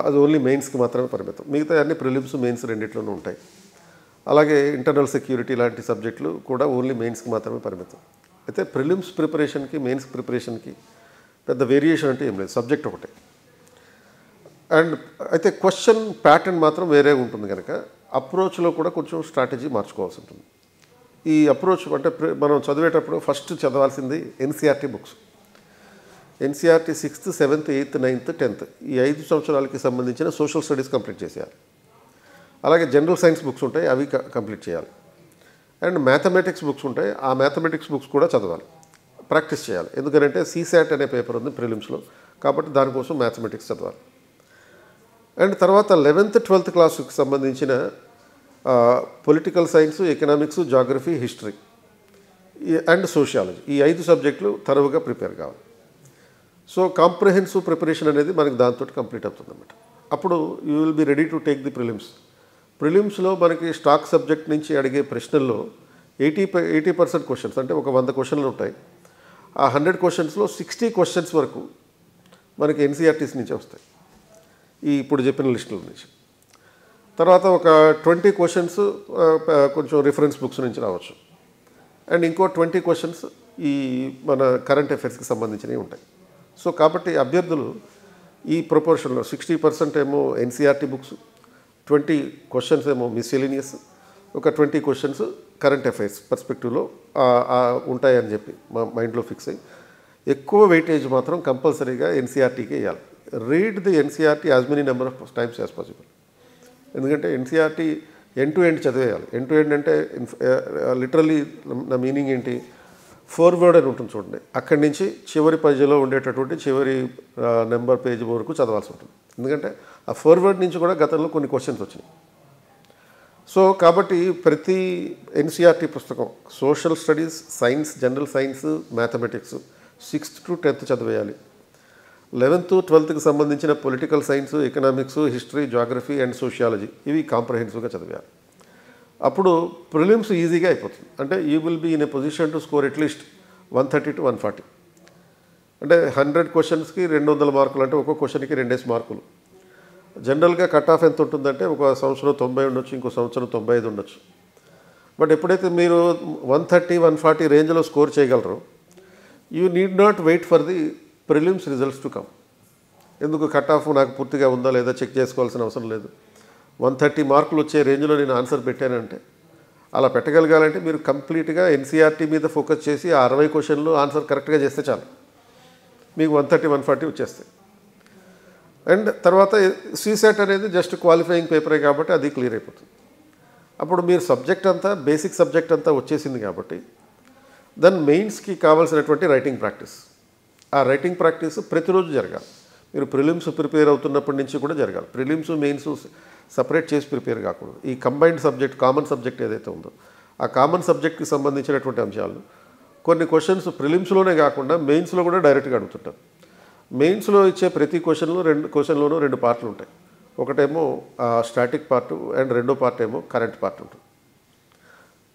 అది ఓన్లీ మెయిన్స్కి మాత్రమే పరిమితం. మిగతా అన్ని ప్రిలిమ్స్, మెయిన్స్ రెండిట్లోనూ ఉంటాయి. అలాగే ఇంటర్నల్ సెక్యూరిటీ లాంటి సబ్జెక్టులు కూడా ఓన్లీ మెయిన్స్కి మాత్రమే పరిమితం. అయితే ప్రిలిమ్స్ ప్రిపరేషన్కి, మెయిన్స్ ప్రిపరేషన్కి పెద్ద వేరియేషన్ అంటే ఏం లేదు, సబ్జెక్ట్ ఒకటే. అండ్ అయితే క్వశ్చన్ ప్యాటర్న్ మాత్రం వేరే ఉంటుంది కనుక అప్రోచ్లో కూడా కొంచెం స్ట్రాటజీ మార్చుకోవాల్సి ఉంటుంది. ఈ అప్రోచ్ అంటే మనం చదివేటప్పుడు ఫస్ట్ చదవాల్సింది NCERT books. NCERT 6th, 7th, 8th, 9th, 10th ఈ 5 సంవత్సరాలకి సంబంధించిన సోషల్ స్టడీస్ కంప్లీట్ చేసేయాలి. అలాగే జనరల్ సైన్స్ బుక్స్ ఉంటాయి, అవి కంప్లీట్ చేయాలి. అండ్ మ్యాథమెటిక్స్ బుక్స్ ఉంటాయి, ఆ మ్యాథమెటిక్స్ బుక్స్ కూడా చదవాలి, ప్రాక్టీస్ చేయాలి. ఎందుకంటే సీసాట్ అనే పేపర్ ఉంది ప్రిలిమ్స్లో, కాబట్టి దానికోసం మ్యాథమెటిక్స్ చదవాలి. అండ్ తర్వాత 11th, 12th క్లాస్కి సంబంధించిన political science, economics, geography, history and sociology ఈ 5 సబ్జెక్టులు తరువుగా ప్రిపేర్ కావాలి. సో కాంప్రహెన్సివ్ ప్రిపరేషన్ అనేది మనకి దాంతో కంప్లీట్ అవుతుంది అన్నమాట. అప్పుడు you will be ready to take the prelims. ప్రిలిమ్స్లో మనకి స్టాక్ సబ్జెక్ట్ నుంచి అడిగే ప్రశ్నల్లో 80% క్వశ్చన్స్, అంటే ఒక 100 క్వశ్చన్లు ఉంటాయి. ఆ 100 క్వశ్చన్స్లో 60 క్వశ్చన్స్ వరకు మనకి ఎన్సీఆర్టీస్ నుంచి వస్తాయి, ఈ ఇప్పుడు చెప్పిన లిస్టుల నుంచి. తర్వాత ఒక 20 క్వశ్చన్స్ కొంచెం రిఫరెన్స్ బుక్స్ నుంచి రావచ్చు. అండ్ ఇంకో 20 క్వశ్చన్స్ ఈ మన కరెంట్ అఫైర్స్కి సంబంధించినవి ఉంటాయి. సో కాబట్టి అభ్యర్థులు ఈ ప్రపోర్షన్లో 60% ఏమో ఎన్సీఆర్టీ బుక్స్, 20 క్వశ్చన్స్ ఏమో మిస్సెలినియస్, ఒక 20 క్వశ్చన్స్ కరెంట్ అఫైర్స్ పర్స్పెక్టివ్లో ఉంటాయని చెప్పి మా మైండ్లో ఫిక్స్ అయ్యి ఎక్కువ వెయిటేజ్ మాత్రం కంపల్సరీగా ఎన్సీఆర్టీకే వేయాలి. Read the NCERT as many number of times as possible. ఎందుకంటే ఎన్సీఆర్టీ ఎండ్ టు ఎండ్ చదివేయాలి. ఎండ్ టు ఎండ్ అంటే లిటరల్లీ నా మీనింగ్ ఏంటి, ఫోర్వర్డ్ అని ఉంటుంది చూడండి, అక్కడి నుంచి చివరి పేజీలో ఉండేటటువంటి చివరి నెంబర్ పేజీ వరకు చదవాల్సి ఉంటుంది. ఎందుకంటే ఆ ఫోర్వర్డ్ నుంచి కూడా గతంలో కొన్ని క్వశ్చన్స్ వచ్చినాయి. సో కాబట్టి ప్రతి ఎన్సీఆర్టీ పుస్తకం social studies, science, general science, mathematics 6th to 10th చదివేయాలి. 11th, 12th సంబంధించిన political science, economics, history, geography and sociology ఇవి కాంప్రహెన్సివ్గా చదివేయాలి. అప్పుడు ప్రిలిమ్స్ ఈజీగా అయిపోతుంది. అంటే you will be in a position to score at least 130 to 140. అంటే 100 క్వశ్చన్స్కి 200 మార్కులు, అంటే ఒక్కో క్వశ్చన్కి 2 మార్కులు. జనరల్గా కట్ ఆఫ్ ఎంత ఉంటుందంటే ఒక సంవత్సరం 90 ఉండొచ్చు, ఇంకో సంవత్సరం 95 ఉండొచ్చు. బట్ ఎప్పుడైతే మీరు 130, 140 రేంజ్లో స్కోర్ చేయగలరో you need not wait for the prelims results to come. ఎందుకు కట్ ఆఫ్ నాకు పూర్తిగా ఉందా లేదా చెక్ చేసుకోవాల్సిన అవసరం లేదు. 130 మార్కులు వచ్చే రేంజ్లో నేను ఆన్సర్ పెట్టానంటే, అలా పెట్టగలగాలంటే మీరు కంప్లీట్గా ఎన్సీఆర్టీ మీద ఫోకస్ చేసి ఆ 60 క్వశ్చన్లు ఆన్సర్ కరెక్ట్గా చేస్తే చాలు, మీకు 130, 140 వచ్చేస్తాయి. అండ్ తర్వాత సీసెట్ అనేది జస్ట్ క్వాలిఫైయింగ్ పేపరే కాబట్టి అది క్లియర్ అయిపోతుంది. అప్పుడు మీరు సబ్జెక్ట్ అంతా, బేసిక్ సబ్జెక్ట్ అంతా వచ్చేసింది కాబట్టి దెన్ మెయిన్స్కి కావాల్సినటువంటి రైటింగ్ ప్రాక్టీస్, ఆ రైటింగ్ ప్రాక్టీస్ ప్రతిరోజు జరగాలి. మీరు ప్రిలిమ్స్ ప్రిపేర్ అవుతున్నప్పటి నుంచి కూడా జరగాలి. ప్రిలిమ్స్, మెయిన్స్ సపరేట్ చేసి ప్రిపేర్ కాకూడదు. ఈ కంబైన్డ్ సబ్జెక్ట్, కామన్ సబ్జెక్ట్ ఏదైతే ఉందో ఆ కామన్ సబ్జెక్ట్కి సంబంధించినటువంటి అంశాలు కొన్ని క్వశ్చన్స్ ప్రిలిమ్స్లోనే కాకుండా మెయిన్స్లో కూడా డైరెక్ట్గా అడుగుతుంటారు. మెయిన్స్లో ఇచ్చే ప్రతి క్వశ్చన్లోనూ 2 పార్ట్లు ఉంటాయి. ఒకటేమో స్టాటిక్ పార్ట్ అండ్ రెండో పార్ట్ ఏమో కరెంట్ పార్ట్ ఉంటుంది.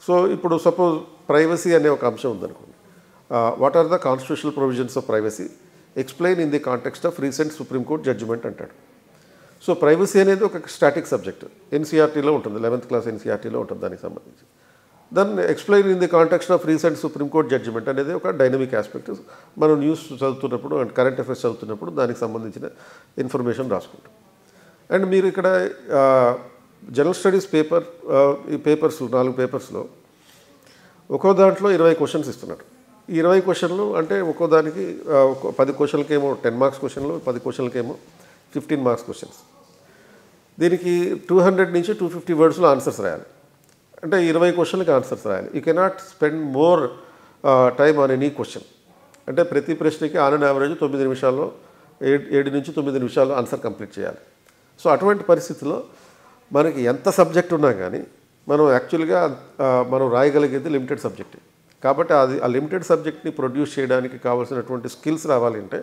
సో ఇప్పుడు సపోజ్ ప్రైవసీ అనే ఒక అంశం ఉందనుకోండి. What are the constitutional provisions of privacy, explain in the context of recent supreme court judgement అంటాడు. సో ప్రైవసీ అనేది ఒక స్టాటిక్ సబ్జెక్ట్, ఎన్సీఆర్టీలో ఉంటుంది, 11th క్లాస్ ఎన్సీఆర్టీలో ఉంటుంది దానికి సంబంధించి. Then explain in the context of recent supreme court judgement అనేది ఒక డైనమిక్ ఆస్పెక్ట్. మనం న్యూస్ చదువుతున్నప్పుడు అండ్ కరెంట్ అఫైర్స్ చదువుతున్నప్పుడు దానికి సంబంధించిన ఇన్ఫర్మేషన్ రాసుకుంటాం. అండ్ మీరు ఇక్కడ జనరల్ స్టడీస్ పేపర్, ఈ పేపర్స్ 4 పేపర్స్లో ఒక్కో దాంట్లో 20 క్వశ్చన్స్ ఇస్తున్నాడు. ఈ 20 క్వశ్చన్లు అంటే ఒక్కో దానికి 10 క్వశ్చన్లకేమో 10 మార్క్స్ క్వశ్చన్లు, 10 క్వశ్చన్లకేమో 15 మార్క్స్ క్వశ్చన్స్. దీనికి 200 నుంచి 250 వర్డ్స్లో ఆన్సర్స్ రాయాలి. అంటే 20 క్వశ్చన్లకి ఆన్సర్స్ రాయాలి. You cannot spend more time on any question. అంటే ప్రతి ప్రశ్నకి ఆన్ అండ్ యావరేజ్ 9 నిమిషాల్లో 7 నుంచి 9 నిమిషాల్లో ఆన్సర్ కంప్లీట్ చేయాలి. సో అటువంటి పరిస్థితుల్లో మనకి ఎంత సబ్జెక్ట్ ఉన్నా కానీ మనం యాక్చువల్గా మనం రాయగలిగేది లిమిటెడ్ సబ్జెక్ట్. కాబట్టి ఆ లిమిటెడ్ సబ్జెక్ట్ని ప్రొడ్యూస్ చేయడానికి కావాల్సినటువంటి స్కిల్స్ రావాలంటే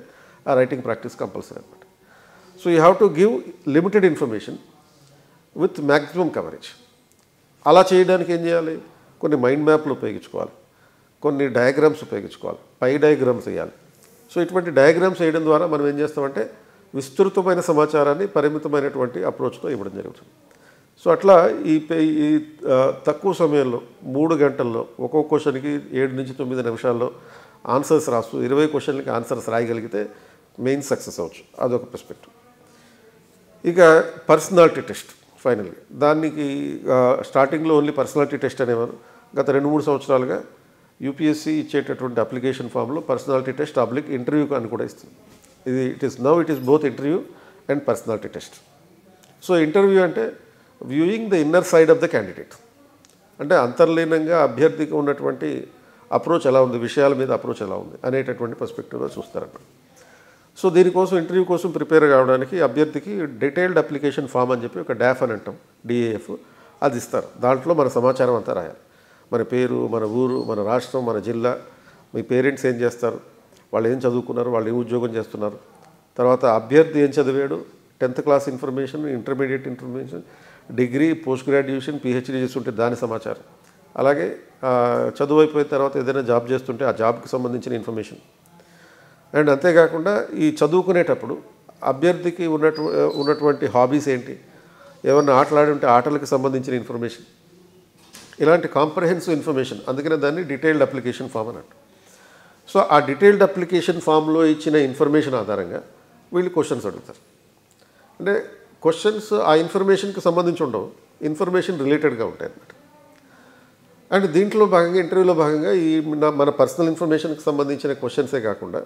ఆ రైటింగ్ ప్రాక్టీస్ కంపల్సరీ అనమాట. So you have to give limited information with maximum coverage. అలా చేయడానికి ఏం చేయాలి? కొన్ని మైండ్ మ్యాప్లు ఉపయోగించుకోవాలి, కొన్ని డయాగ్రామ్స్ ఉపయోగించుకోవాలి, పై డయాగ్రామ్స్ వేయాలి. సో ఇటువంటి డయాగ్రామ్స్ వేయడం ద్వారా మనం ఏం చేస్తామంటే విస్తృతమైన సమాచారాన్ని పరిమితమైనటువంటి అప్రోచ్తో ఇవ్వడం జరుగుతుంది. సో అట్లా ఈ తక్కువ సమయంలో 3 గంటల్లో ఒక్కొక్క క్వశ్చన్కి 7 నుంచి 9 నిమిషాల్లో ఆన్సర్స్ రాస్తూ 20 క్వశ్చన్లకి ఆన్సర్స్ రాయగలిగితే మెయిన్ సక్సెస్ అవ్వచ్చు. అదొక పర్స్పెక్టివ్. ఇక పర్సనాలిటీ టెస్ట్ ఫైనల్గా దానికి స్టార్టింగ్లో ఓన్లీ పర్సనాలిటీ టెస్ట్ అనేవారు. గత 2-3 సంవత్సరాలుగా యూపీఎస్సీ ఇచ్చేటటువంటి అప్లికేషన్ ఫామ్లో పర్సనాలిటీ టెస్ట్ అబ్లిక్ ఇంటర్వ్యూ అని కూడా ఇస్తుంది. It is both interview and personality test. So interview అంటే viewing the inner side of the candidate, అంటే అంతర్లీనంగా అభ్యర్థికి ఉన్నటువంటి అప్రోచ్ ఎలా ఉంది, విషయాల మీద అప్రోచ్ ఎలా ఉంది అనేటటువంటి పర్స్పెక్టివ్లో చూస్తారన్నమాట. సో దీనికోసం ఇంటర్వ్యూ కోసం ప్రిపేర్ కావడానికి అభ్యర్థికి డీటెయిల్డ్ అప్లికేషన్ ఫామ్ అని చెప్పి ఒక డాఫ్ అని అంటాం, డిఏఎఫ్, అది ఇస్తారు. దాంట్లో మన సమాచారం అంతా రాయాలి. మన పేరు, మన ఊరు, మన రాష్ట్రం, మన జిల్లా, మీ పేరెంట్స్ ఏం చేస్తారు, వాళ్ళు ఏం చదువుకున్నారు, వాళ్ళు ఏం ఉద్యోగం చేస్తున్నారు, తర్వాత అభ్యర్థి ఏం చదివాడు, 10th class information, intermediate information, degree, post graduation, PhD చేస్తుంటే దాని సమాచారం, అలాగే చదువు అయిపోయిన తర్వాత ఏదైనా జాబ్ చేస్తుంటే ఆ జాబ్కి సంబంధించిన ఇన్ఫర్మేషన్. అండ్ అంతేకాకుండా ఈ చదువుకునేటప్పుడు అభ్యర్థికి ఉన్నటువంటి హాబీస్ ఏంటి, ఏమన్నా ఆటలాడి ఉంటే ఆటలకు సంబంధించిన ఇన్ఫర్మేషన్, ఇలాంటి కాంప్రహెన్సివ్ ఇన్ఫర్మేషన్. అందుకనే దాన్ని డీటెయిల్డ్ అప్లికేషన్ ఫామ్ అన్నట్టు. సో ఆ డీటెయిల్డ్ అప్లికేషన్ ఫామ్లో ఇచ్చిన ఇన్ఫర్మేషన్ ఆధారంగా వీళ్ళు క్వశ్చన్స్ అడుగుతారు. అంటే క్వశ్చన్స్ ఆ ఇన్ఫర్మేషన్కి సంబంధించి ఉండవు, ఇన్ఫర్మేషన్ రిలేటెడ్గా ఉంటాయి అన్నమాట. అండ్ దీంట్లో భాగంగా ఇంటర్వ్యూలో భాగంగా మన పర్సనల్ ఇన్ఫర్మేషన్కి సంబంధించిన క్వశ్చన్సే కాకుండా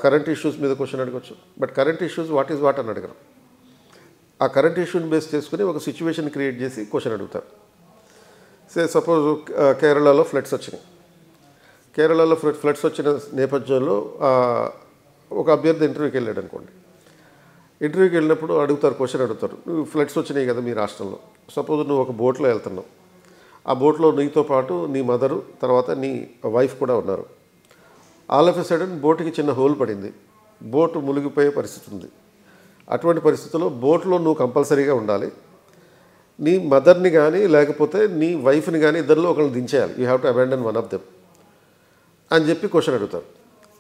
కరెంట్ ఇష్యూస్ మీద క్వశ్చన్ అడగచ్చు. But current issues what is what అని అడగరు. ఆ కరెంట్ ఇష్యూని బేస్ చేసుకుని ఒక సిచ్యువేషన్ క్రియేట్ చేసి క్వశ్చన్ అడుగుతారు. సపోజ్ కేరళలో ఫ్లడ్స్ వచ్చినాయి. కేరళలో ఫ్లడ్స్ వచ్చిన నేపథ్యంలో ఒక అభ్యర్థి ఇంటర్వ్యూకి వెళ్ళాడు అనుకోండి. ఇంటర్వ్యూకి వెళ్ళినప్పుడు క్వశ్చన్ అడుగుతారు, నువ్వు ఫ్లడ్స్ వచ్చినాయి కదా మీ రాష్ట్రంలో, సపోజ్ నువ్వు ఒక బోట్లో వెళ్తున్నావు, ఆ బోట్లో నీతో పాటు నీ మదరు, తర్వాత నీ వైఫ్ కూడా ఉన్నారు. ఆల్ ఆఫ్ ఎ సడన్ బోటుకి చిన్న హోల్ పడింది, బోటు మునిగిపోయే పరిస్థితి ఉంది. అటువంటి పరిస్థితుల్లో బోట్లో నువ్వు కంపల్సరీగా ఉండాలి. నీ మదర్ని కానీ లేకపోతే నీ వైఫ్ని కానీ ఇద్దరిలో ఒకరిని దించేయాలి. You have to abandon one of them అని చెప్పి క్వశ్చన్ అడుగుతారు.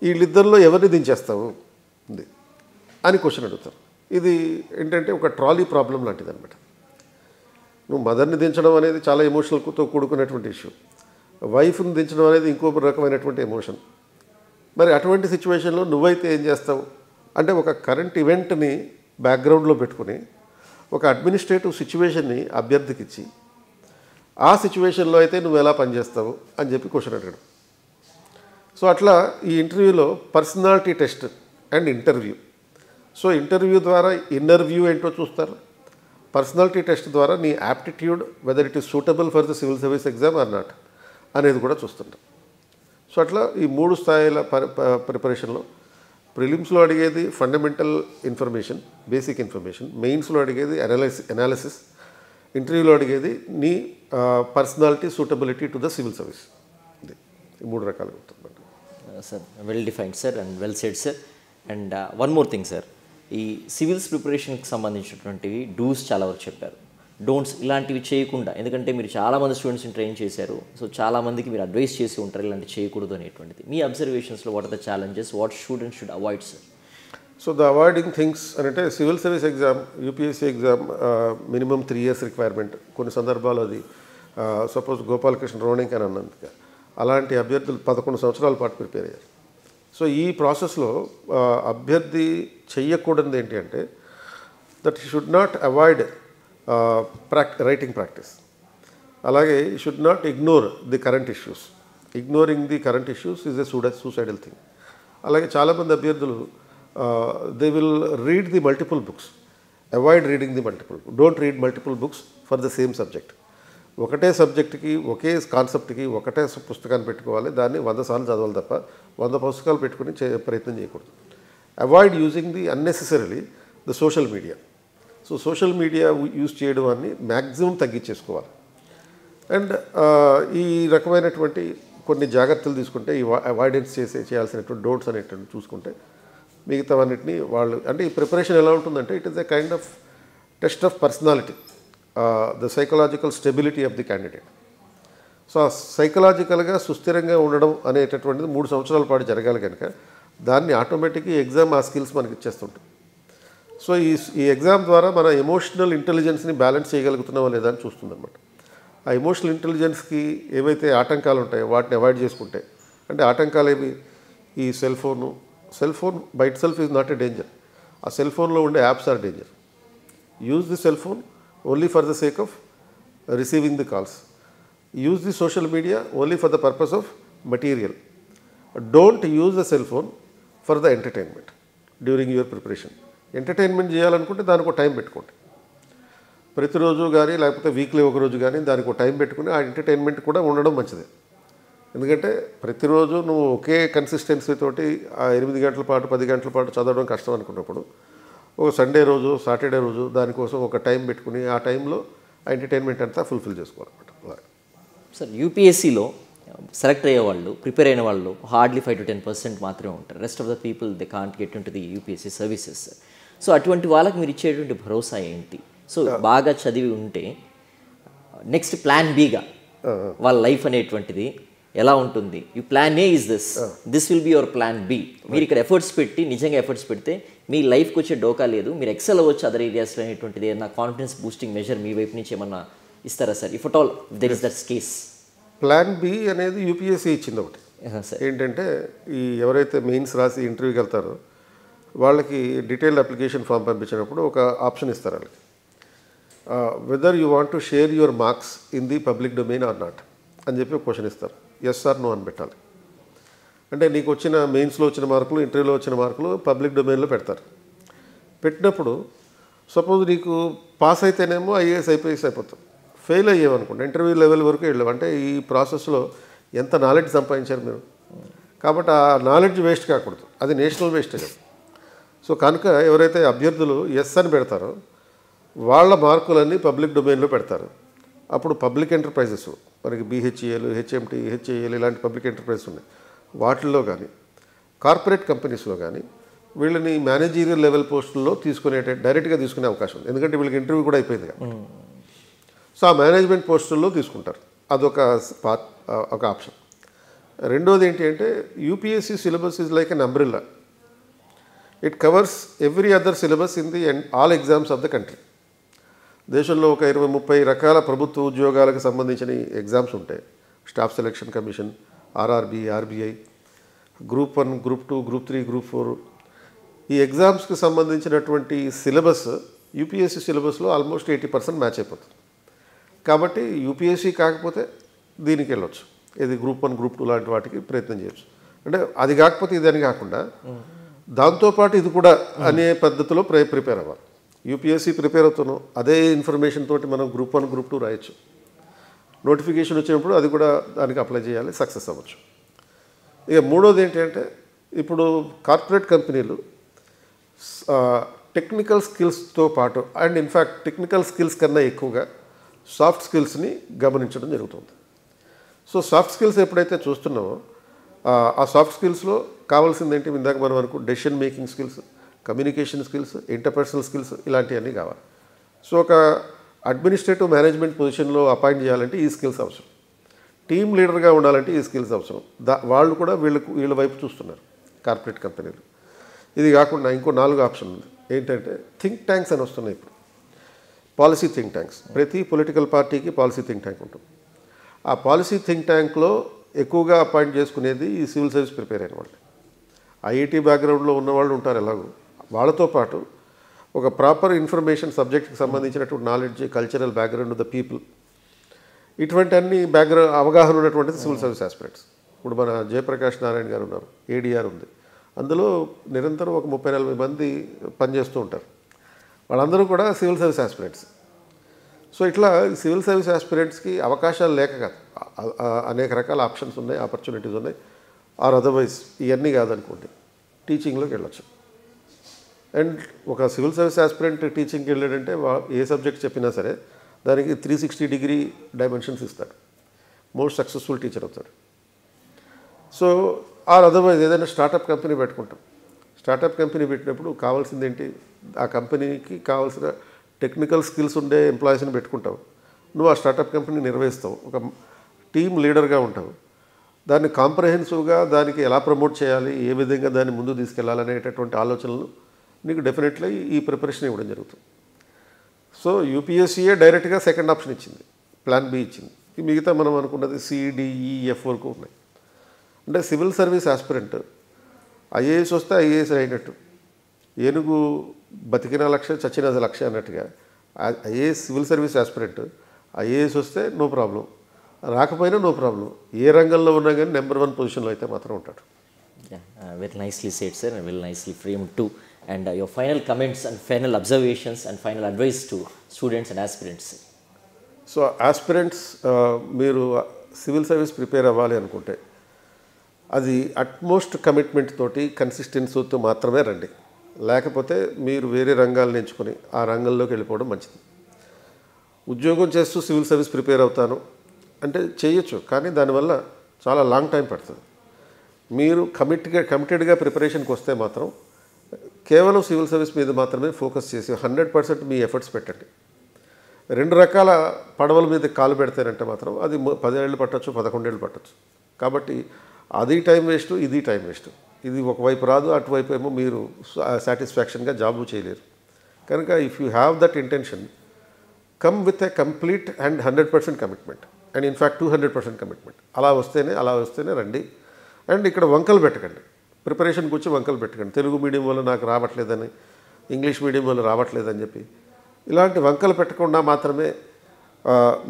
వీళ్ళిద్దరిలో ఎవరిని దించేస్తావు అని క్వశ్చన్ అడుగుతారు. ఇది ఏంటంటే ఒక ట్రాలీ ప్రాబ్లం లాంటిది అనమాట. నువ్వు మదర్ని దించడం అనేది చాలా ఎమోషనల్తో కూడుకున్నటువంటి ఇష్యూ, వైఫ్ని దించడం అనేది ఇంకో రకమైనటువంటి ఎమోషన్. మరి అటువంటి సిచ్యువేషన్లో నువ్వైతే ఏం చేస్తావు అంటే ఒక కరెంట్ ఈవెంట్ని బ్యాక్గ్రౌండ్లో పెట్టుకుని ఒక అడ్మినిస్ట్రేటివ్ సిచ్యువేషన్ని అభ్యర్థికి ఇచ్చి ఆ సిచ్యువేషన్లో అయితే నువ్వు ఎలా పనిచేస్తావు అని చెప్పి క్వశ్చన్ అడిగాడు. సో అట్లా ఈ ఇంటర్వ్యూలో personality test and interview. So interview ద్వారా ఇన్నర్ వ్యూ ఏంటో చూస్తారు, పర్సనాలిటీ టెస్ట్ ద్వారా నీ aptitude whether it is suitable for the civil service exam or not అనేది కూడా చూస్తుంటాం. సో అట్లా ఈ 3 స్థాయిల ప్రిపరేషన్లో ప్రిలిమ్స్లో అడిగేది ఫండమెంటల్ ఇన్ఫర్మేషన్, బేసిక్ ఇన్ఫర్మేషన్, మెయిన్స్లో అడిగేది అనాలిసిస్, ఇంటర్వ్యూలో అడిగేది నీ personality suitability to the civil service. ఇది ఈ 3 రకాలుగా ఉంటుంది sir. Well defined sir and well said sir. And one more thing sir, ఈ సివిల్స్ ప్రిపరేషన్కి సంబంధించినటువంటివి డూస్ చాలా వరకు చెప్పారు, డోంట్స్ ఇలాంటివి చేయకుండా, ఎందుకంటే మీరు చాలామంది స్టూడెంట్స్ని ట్రైన్ చేశారు, సో చాలామందికి మీరు అడ్వైస్ చేసి ఉంటారు ఇలాంటివి చేయకూడదు అనేటువంటిది. మీ అబ్జర్వేషన్స్లో what are the challenges, what students should avoid sir? So the avoiding things అంటే civil service exam, UPSC exam minimum 3 years requirement. కొన్ని సందర్భాలు అది సపోజ్ గోపాలకృష్ణ రోణింగ్ అని అన్నందుకు అలాంటి అభ్యర్థులు 11 సంవత్సరాల పాటు ప్రిపేర్ అయ్యారు. సో ఈ ప్రాసెస్లో అభ్యర్థి చెయ్యకూడదు ఏంటి అంటే that he should not avoid writing practice. అలాగే you should not ignore the current issues. Ignoring the current issues is a suicidal thing. అలాగే చాలామంది అభ్యర్థులు they will read the multiple books avoid reading the multiple, don't read multiple books for the same subject. ఒకటే సబ్జెక్ట్కి ఒకే కాన్సెప్ట్కి ఒకటే పుస్తకాన్ని పెట్టుకోవాలి, దాన్ని 100 సార్లు చదవాలి తప్ప 100 పుస్తకాలు పెట్టుకుని ప్రయత్నం చేయకూడదు. Avoid using the unnecessarily the social media. So social media use చేయడం అన్ని మ్యాక్సిమం తగ్గించేసుకోవాలి. అండ్ ఈ రకమైనటువంటి కొన్ని జాగ్రత్తలు తీసుకుంటే, ఈ అవాయిడెన్స్ చేయాల్సినటువంటి డోట్స్ అనేటువంటి చూసుకుంటే మిగతావన్నిటిని వాళ్ళు, అంటే ఈ ప్రిపరేషన్ ఎలా ఉంటుందంటే it is a kind of test of personality, the psychological stability of the candidate. So ఆ సైకలాజికల్గా సుస్థిరంగా ఉండడం అనేటటువంటిది 3 సంవత్సరాల పాటు జరగాలి కనుక దాన్ని ఆటోమేటిక్గా ఎగ్జామ్ ఆ స్కిల్స్ మనకి ఇచ్చేస్తుంటుంది. సో ఈ ఎగ్జామ్ ద్వారా మన ఎమోషనల్ ఇంటెలిజెన్స్ని బ్యాలెన్స్ చేయగలుగుతున్నామా లేదా అని చూస్తుందన్నమాట. ఆ ఎమోషనల్ ఇంటెలిజెన్స్కి ఏవైతే ఆటంకాలు ఉంటాయో వాటిని అవాయిడ్ చేసుకుంటే, అంటే ఆటంకాలు ఏవి, ఈ cell phone by itself is not a danger. ఆ సెల్ ఫోన్లో ఉండే apps are danger. Use the cell phone only for the sake of receiving the calls. Use the social media only for the purpose of material. Don't use the cell phone for the entertainment during your preparation. Entertainment చేయాలనుకుంటే దానికి ఒక time పెట్టుకోండి. ప్రతిరోజు కానీ లేకపోతే weekly ఒక రోజు కానీ దానికి ఒక టైం పెట్టుకుని ఆ ఎంటర్టైన్మెంట్ కూడా ఉండడం మంచిది. ఎందుకంటే ప్రతిరోజు నువ్వు ఒకే కన్సిస్టెన్సీ తోటి ఆ 8 గంటల పాటు 10 గంటల పాటు చదవడం కష్టం అనుకున్నప్పుడు ఒక సండే రోజు సాటర్డే రోజు దానికోసం ఒక టైం పెట్టుకుని ఆ టైంలో ఆ ఎంటర్టైన్మెంట్ అంతా ఫుల్ఫిల్ చేసుకోవాలన్నమాట. సార్, యూపీఎస్సీలో సెలెక్ట్ అయ్యే వాళ్ళు, ప్రిపేర్ అయిన వాళ్ళు హార్డ్లీ 5 to 10% మాత్రమే ఉంటారు. Rest of the people they can't get in to the UPSC services. So అటువంటి వాళ్ళకి మీరు ఇచ్చేటువంటి భరోసా ఏంటి? సో బాగా చదివి ఉంటే నెక్స్ట్ ప్లాన్ బిగా వాళ్ళ లైఫ్ అనేటువంటిది ఎలా ఉంటుంది? You plan A is this will be your plan B. మీరు ఇక్కడ ఎఫర్ట్స్ పెట్టి నిజంగా ఎఫర్ట్స్ పెడితే మీ లైఫ్కి వచ్చే డోకా లేదు, మీరు ఎక్సెల్ అవ్వచ్చు అదర్ ఏరియాస్లో అనేటువంటిది ఏదైనా కాన్ఫిడెన్స్ బూస్టింగ్ మెజర్ మీ వైపు నుంచి ఏమన్నా ఇస్తారా sir? If at all there is that case. Plan B అనేది యూపీఎస్సీ ఇచ్చింది ఒకటి. ఏంటంటే ఈ ఎవరైతే మెయిన్స్ రాసి ఇంటర్వ్యూకి వెళ్తారో వాళ్ళకి డీటెయిల్డ్ అప్లికేషన్ ఫామ్ పంపించినప్పుడు ఒక ఆప్షన్ ఇస్తారు వాళ్ళకి, whether you want to share your marks in the public domain or not అని చెప్పి ఒక క్వశ్చన్ ఇస్తారు. ఎస్ ఆర్ నో అని పెట్టాలి. అంటే నీకు వచ్చిన మెయిన్స్లో వచ్చిన మార్కులు, ఇంటర్వ్యూలో వచ్చిన మార్కులు పబ్లిక్ డొమైన్లో పెడతారు. పెట్టినప్పుడు సపోజ్ నీకు పాస్ అయితేనేమో ఐఏఎస్ ఐపీఎస్ అయిపోతాం, ఫెయిల్ అయ్యేవనుకోండి ఇంటర్వ్యూ లెవెల్ వరకు వెళ్ళాం అంటే ఈ ప్రాసెస్లో ఎంత నాలెడ్జ్ సంపాదించారు మీరు. కాబట్టి ఆ నాలెడ్జ్ వేస్ట్ కాకూడదు, అది నేషనల్ వేస్ట్ కదా. సో కనుక ఎవరైతే అభ్యర్థులు ఎస్ అని పెడతారో వాళ్ళ మార్కులన్నీ పబ్లిక్ డొమైన్లో పెడతారు. అప్పుడు పబ్లిక్ ఎంటర్ప్రైజెస్ మనకి బీహెచ్ఈఎల్, హెచ్ఎంటీ, హెచ్ఏఎల్ ఇలాంటి పబ్లిక్ ఎంటర్ప్రైజెస్ ఉన్నాయి. వాటిల్లో కానీ కార్పొరేట్ కంపెనీస్లో కానీ వీళ్ళని మేనేజీరియల్ లెవెల్ పోస్టుల్లో డైరెక్ట్గా తీసుకునే అవకాశం ఉంది. ఎందుకంటే వీళ్ళకి ఇంటర్వ్యూ కూడా అయిపోయింది కదా. సో ఆ మేనేజ్మెంట్ పోస్టుల్లో తీసుకుంటారు. అదొక ఒక ఆప్షన్. రెండోది ఏంటి అంటే UPSC syllabus is like an umbrella. It covers every other syllabus in the all exams of the country. దేశంలో ఒక 20-30 రకాల ప్రభుత్వ ఉద్యోగాలకు సంబంధించిన ఎగ్జామ్స్ ఉంటాయి. Staff selection commission, RRB, RBI, group 1, group 2, group 3, group 4. ఈ ఎగ్జామ్స్కి సంబంధించినటువంటి సిలబస్ యూపీఎస్సీ సిలబస్లో ఆల్మోస్ట్ 80% మ్యాచ్ అయిపోతుంది. కాబట్టి యూపీఎస్సీ కాకపోతే దీనికి వెళ్ళొచ్చు, ఇది గ్రూప్ 1, గ్రూప్ 2 లాంటి వాటికి ప్రయత్నం చేయొచ్చు. అంటే అది కాకపోతే ఇది అని కాకుండా దాంతోపాటు ఇది కూడా అనే పద్ధతిలో ప్రిపేర్ అవ్వాలి. యూపీఎస్సీ ప్రిపేర్ అవుతున్నాం, అదే ఇన్ఫర్మేషన్ తోటి మనం గ్రూప్ 1, గ్రూప్ 2 రాయొచ్చు. నోటిఫికేషన్ వచ్చినప్పుడు అది కూడా దానికి అప్లై చేయాలి, సక్సెస్ అవ్వచ్చు. ఇక మూడోది ఏంటంటే ఇప్పుడు కార్పొరేట్ కంపెనీలు టెక్నికల్ స్కిల్స్తో పాటు అండ్ ఇన్ఫ్యాక్ట్ టెక్నికల్ స్కిల్స్ కన్నా ఎక్కువగా సాఫ్ట్ స్కిల్స్ని గమనించడం జరుగుతుంది. సో సాఫ్ట్ స్కిల్స్ ఎప్పుడైతే చూస్తున్నామో ఆ సాఫ్ట్ స్కిల్స్లో కావాల్సింది ఏంటి, ఇందాక మనం decision making skills, communication skills, interpersonal skills ఇలాంటివన్నీ కావాలి. సో ఒక అడ్మినిస్ట్రేటివ్ మేనేజ్మెంట్ పొజిషన్లో అపాయింట్ చేయాలంటే ఈ స్కిల్స్ అవసరం. టీమ్ లీడర్గా ఉండాలంటే ఈ స్కిల్స్ అవసరం. వాళ్ళు కూడా వీళ్ళ వైపు చూస్తున్నారు కార్పొరేట్ కంపెనీలు. ఇది కాకుండా ఇంకో 4 ఆప్షన్ ఉంది. ఏంటంటే థింక్ ట్యాంక్స్ అని వస్తున్నాయి ఇప్పుడు. పాలసీ థింక్ ట్యాంక్స్, ప్రతి పొలిటికల్ పార్టీకి పాలసీ థింక్ ట్యాంక్ ఉంటుంది. ఆ పాలసీ థింక్ ట్యాంక్లో ఎక్కువగా అపాయింట్ చేసుకునేది ఈ సివిల్ సర్వీస్ ప్రిపేర్ అయిన వాళ్ళు, ఐఐటీ బ్యాక్గ్రౌండ్లో ఉన్నవాళ్ళు ఉంటారు. ఎలాగో వాళ్ళతో పాటు ఒక ప్రాపర్ ఇన్ఫర్మేషన్ సబ్జెక్ట్కి సంబంధించినటువంటి knowledge, cultural background of the people, ఇటువంటి అన్ని అవగాహన ఉన్నటువంటిది సివిల్ సర్వీస్ ఆస్పిరెంట్స్. ఇప్పుడు మన జయప్రకాష్ నారాయణ గారు ఉన్నారు, ఏడీఆర్ ఉంది, అందులో నిరంతరం ఒక 30-40 మంది పనిచేస్తూ ఉంటారు. వాళ్ళందరూ కూడా సివిల్ సర్వీస్ ఆస్పిరెంట్స్. సో ఇట్లా సివిల్ సర్వీస్ ఆస్పిరెంట్స్కి అవకాశాలు లేక కాదు, అనేక రకాల ఆప్షన్స్ ఉన్నాయి, ఆపర్చునిటీస్ ఉన్నాయి. ఆర్ అదర్వైజ్ ఇవన్నీ కాదనుకోండి టీచింగ్లోకి వెళ్ళొచ్చు. అండ్ ఒక సివిల్ సర్వీస్ ఆస్పిరెంట్ టీచింగ్కి వెళ్ళాడంటే ఏ సబ్జెక్ట్ చెప్పినా సరే దానికి 360 డిగ్రీ డైమెన్షన్స్ ఇస్తాడు, మోస్ట్ సక్సెస్ఫుల్ టీచర్ అవుతాడు. సో ఆర్ అదర్వైజ్ ఏదైనా స్టార్టప్ కంపెనీ పెట్టుకుంటాం. స్టార్టప్ కంపెనీ పెట్టినప్పుడు కావాల్సింది ఏంటి, ఆ కంపెనీకి కావాల్సిన టెక్నికల్ స్కిల్స్ ఉండే ఎంప్లాయీస్ని పెట్టుకుంటావు. నువ్వు ఆ స్టార్టప్ కంపెనీ నిర్వహిస్తావు, ఒక టీమ్ లీడర్గా ఉంటావు. దాన్ని కాంప్రహెన్సివ్గా దానికి ఎలా ప్రమోట్ చేయాలి, ఏ విధంగా దాన్ని ముందు తీసుకెళ్లాలనేటటువంటి ఆలోచనలు నీకు డెఫినెట్లీ ఈ ప్రిపరేషన్ ఇవ్వడం జరుగుతుంది. సో యూపీఎస్సీఏ డైరెక్ట్గా సెకండ్ ఆప్షన్ ఇచ్చింది, ప్లాన్ బి ఇచ్చింది. ఈ మిగతా మనం అనుకున్నది సిడిఈఎఫ్ వరకు ఉన్నాయి. అంటే సివిల్ సర్వీస్ ఆస్పిరెంట్ ఐఏఎస్ వస్తే ఐఏఎస్ అయినట్టు, ఏనుగు బతికిన లక్ష చచ్చిన లక్ష అన్నట్టుగా IAS civil service aspirant IAS వస్తే నో ప్రాబ్లం, రాకపోయినా నో ప్రాబ్లం. ఏ రంగంలో ఉన్నా కానీ నెంబర్ 1 పొజిషన్లో అయితే మాత్రం ఉంటాడు. Very nicely said sir, very nicely frame to. And your final comments and final observations and final advice to students and aspirants. So aspirants మీరు సివిల్ సర్వీస్ ప్రిపేర్ అవ్వాలి అనుకుంటే అది అట్మోస్ట్ కమిట్మెంట్ తోటి కన్సిస్టెన్సీతో మాత్రమే రండి. లేకపోతే మీరు వేరే రంగాలను ఎంచుకొని ఆ రంగంలోకి వెళ్ళిపోవడం మంచిది. ఉద్యోగం చేస్తూ సివిల్ సర్వీస్ ప్రిపేర్ అవుతాను అంటే చేయొచ్చు, కానీ దానివల్ల చాలా లాంగ్ టైం పడుతుంది. మీరు కమిటెడ్గా ప్రిపరేషన్కి వస్తే మాత్రం కేవలం సివిల్ సర్వీస్ మీద మాత్రమే ఫోకస్ చేసి 100% మీ ఎఫర్ట్స్ పెట్టండి. 2 రకాల పడవల మీద కాలు పెడతారంటే మాత్రం అది 10 ఏళ్ళు పట్టచ్చు, 11 ఏళ్ళు పట్టచ్చు. కాబట్టి అది టైం వేస్ట్, ఇది టైం వేస్ట్. ఇది ఒకవైపు రాదు, అటువైపు ఏమో మీరు సాటిస్ఫాక్షన్గా జాబు చేయలేరు. కనుక if you have that intention, come with a complete and 100% commitment, and in fact 200% commitment. అలా వస్తేనే రండి. అండ్ ఇక్కడ వంకలు పెట్టకండి, ప్రిపరేషన్కి వచ్చి వంకలు పెట్టకండి. తెలుగు మీడియం వల్ల నాకు రావట్లేదని, ఇంగ్లీష్ మీడియం వల్ల రావట్లేదని చెప్పి ఇలాంటి వంకలు పెట్టకుండా మాత్రమే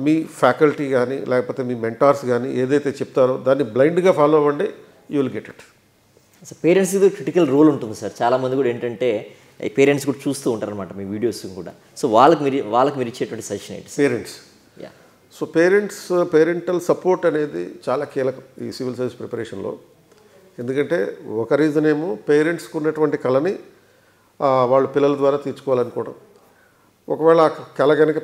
మీ ఫ్యాకల్టీ కానీ లేకపోతే మీ మెంటార్స్ కానీ ఏదైతే చెప్తారో దాన్ని బ్లైండ్గా ఫాలో అవ్వండి, you will get it. So parents ఇది క్రిటికల్ రోల్ ఉంటుంది సార్. చాలామంది కూడా ఏంటంటే పేరెంట్స్ కూడా చూస్తూ ఉంటారు అనమాట మీ వీడియోస్ కూడా. సో వాళ్ళకి మీరు ఇచ్చేటువంటి సజెషన్ ఏంటి? పేరెంట్స్, సో పేరెంటల్ సపోర్ట్ అనేది చాలా కీలకం ఈ సివిల్ సర్వీస్ ప్రిపరేషన్లో. ఎందుకంటే ఒక రీజన్ ఏమో పేరెంట్స్కి ఉన్నటువంటి కళని వాళ్ళు పిల్లల ద్వారా తీర్చుకోవాలనుకోవడం. ఒకవేళ ఆ కళ కనుక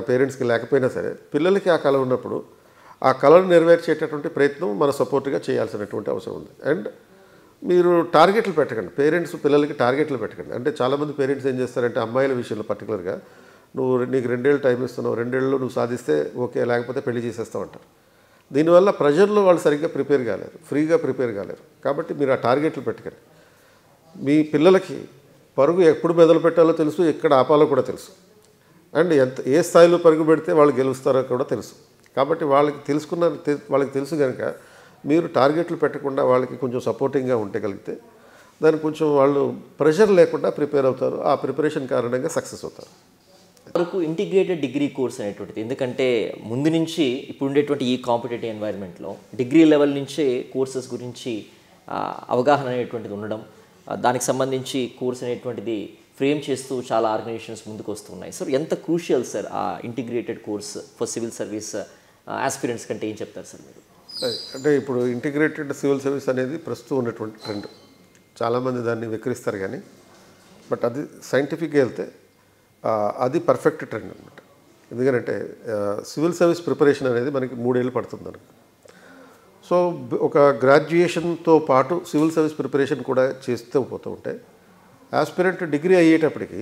పేరెంట్స్కి లేకపోయినా సరే పిల్లలకి ఆ కళ ఉన్నప్పుడు ఆ కళను నెరవేర్చేటటువంటి ప్రయత్నం మన సపోర్ట్గా చేయాల్సినటువంటి అవసరం ఉంది. అండ్ మీరు టార్గెట్లు పెట్టకండి, పేరెంట్స్ పిల్లలకి టార్గెట్లు పెట్టకండి. అంటే చాలామంది పేరెంట్స్ ఏం చేస్తారంటే అమ్మాయిల విషయంలో పర్టికులర్గా నీకు 2 ఏళ్ళు టైం ఇస్తున్నావు, 2 ఏళ్ళలో నువ్వు సాధిస్తే ఓకే, లేకపోతే పెళ్లి చేసేస్తావు అంటారు. దీనివల్ల ప్రెజర్లో వాళ్ళు సరిగ్గా ప్రిపేర్ కాలేరు, ఫ్రీగా ప్రిపేర్ కాలేరు. కాబట్టి మీరు ఆ టార్గెట్లు పెట్టకండి. మీ పిల్లలకి పరుగు ఎప్పుడు మొదలు పెట్టాలో తెలుసు, ఎక్కడ ఆపాలో కూడా తెలుసు. అండ్ ఏ స్థాయిలో పరుగు పెడితే వాళ్ళు గెలుస్తారో కూడా తెలుసు. కాబట్టి వాళ్ళకి తెలుసు కనుక మీరు టార్గెట్లు పెట్టకుండా వాళ్ళకి కొంచెం సపోర్టింగ్గా ఉండగలిగితే దానికి కొంచెం వాళ్ళు ప్రెషర్ లేకుండా ప్రిపేర్ అవుతారు. ఆ ప్రిపరేషన్ కారణంగా సక్సెస్ అవుతారు. వరకు ఇంటిగ్రేటెడ్ డిగ్రీ కోర్స్ అనేటువంటిది, ఎందుకంటే ముందు నుంచి ఇప్పుడు ఉండేటువంటి ఈ కాంపిటేటివ్ ఎన్వైర్న్మెంట్లో డిగ్రీ లెవెల్ నుంచే కోర్సెస్ గురించి అవగాహన అనేటువంటిది ఉండడం, దానికి సంబంధించి కోర్స్ అనేటువంటిది ఫ్రేమ్ చేస్తూ చాలా ఆర్గనైజేషన్స్ ముందుకు వస్తున్నాయి. సార్ ఎంత క్రూషియల్ సార్ ఆ integrated course for civil service aspirants కంటే ఏం చెప్తారు సార్ మీరు? అంటే ఇప్పుడు ఇంటిగ్రేటెడ్ సివిల్ సర్వీస్ అనేది ప్రస్తుతం ఉన్నటువంటి ట్రెండ్. చాలామంది దాన్ని వికరిస్తారు కానీ బట్ అది సైంటిఫిక్గా వెళ్తే అది పర్ఫెక్ట్ ట్రెండ్ అనమాట. ఎందుకంటే సివిల్ సర్వీస్ ప్రిపరేషన్ అనేది మనకి 3 ఏళ్ళు పడుతుంది మనకు. సో ఒక గ్రాడ్యుయేషన్తో పాటు సివిల్ సర్వీస్ ప్రిపరేషన్ కూడా చేస్తూ పోతూ ఉంటే ఆస్పిరెంట్ డిగ్రీ అయ్యేటప్పటికి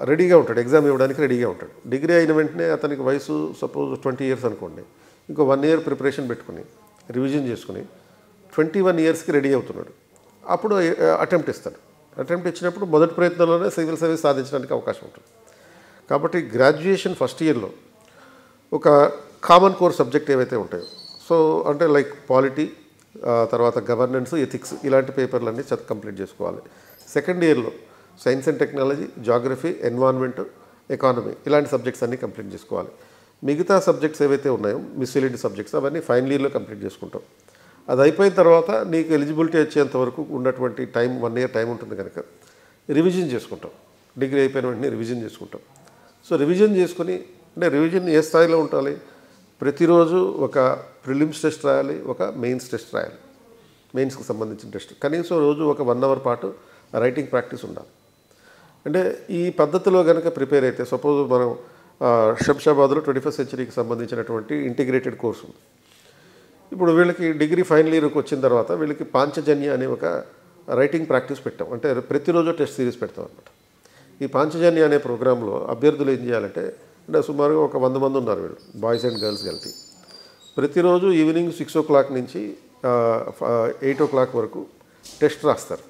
రెడీగా ఉంటాడు, ఎగ్జామ్ ఇవ్వడానికి రెడీగా ఉంటాడు. డిగ్రీ అయిన వెంటనే అతనికి వయసు సపోజ్ 20 ఇయర్స్ అనుకోండి, ఇంకో 1 ఇయర్ ప్రిపరేషన్ పెట్టుకుని రివిజన్ చేసుకుని 21 ఇయర్స్కి రెడీ అవుతున్నాడు. అప్పుడు అటెంప్ట్ ఇస్తాడు. అటెంప్ట్ ఇచ్చినప్పుడు మొదటి ప్రయత్నంలోనే సివిల్ సర్వీస్ సాధించడానికి అవకాశం ఉంటుంది. కాబట్టి గ్రాడ్యుయేషన్ ఫస్ట్ ఇయర్లో ఒక కామన్ కోర్ సబ్జెక్ట్ ఏవైతే ఉంటాయో, సో అంటే లైక్ పాలిటీ, తర్వాత గవర్నెన్స్, ఎథిక్స్, ఇలాంటి పేపర్లన్నీ కంప్లీట్ చేసుకోవాలి. సెకండ్ ఇయర్లో science and technology, geography, environment, economy, ఇలాంటి సబ్జెక్ట్స్ అన్నీ కంప్లీట్ చేసుకోవాలి. మిగతా సబ్జెక్ట్స్ ఏవైతే ఉన్నాయో మిస్సిలిటీ సబ్జెక్ట్స్ అవన్నీ ఫైనల్ ఇయర్లో కంప్లీట్ చేసుకుంటాం. అది అయిపోయిన తర్వాత నీకు ఎలిజిబిలిటీ వచ్చేంత వరకు ఉన్నటువంటి టైం 1 ఇయర్ టైం ఉంటుంది కనుక రివిజన్ చేసుకుంటాం. డిగ్రీ అయిపోయిన వెంటనే రివిజన్ చేసుకుంటాం. సో రివిజన్ చేసుకుని అంటే రివిజన్ ఏ స్థాయిలో ఉండాలి, ప్రతిరోజు ఒక ప్రిలిమ్స్ టెస్ట్ రాయాలి, ఒక మెయిన్స్ టెస్ట్ రాయాలి, మెయిన్స్కి సంబంధించిన టెస్ట్, కనీసం రోజు ఒక 1 అవర్ పాటు రైటింగ్ ప్రాక్టీస్ ఉండాలి. అంటే ఈ పద్ధతిలో కనుక ప్రిపేర్ అయితే సపోజ్ మనం శంషాబాద్లో 21st సెంచరీకి సంబంధించినటువంటి ఇంటిగ్రేటెడ్ కోర్సు ఉంది. ఇప్పుడు వీళ్ళకి డిగ్రీ ఫైనల్ ఇయర్కి వచ్చిన తర్వాత వీళ్ళకి పాంచజన్య అనే ఒక రైటింగ్ ప్రాక్టీస్ పెట్టాం. అంటే ప్రతిరోజు టెస్ట్ సిరీస్ పెడతాం అనమాట. ఈ పాంచజన్య అనే ప్రోగ్రాంలో అభ్యర్థులు ఏం చేయాలంటే అంటే సుమారుగా ఒక 100 మంది ఉన్నారు వీళ్ళు, బాయ్స్ అండ్ గర్ల్స్ కలిపి. ప్రతిరోజు ఈవినింగ్ 6 o'clock నుంచి 8 o'clock వరకు టెస్ట్ రాస్తారు.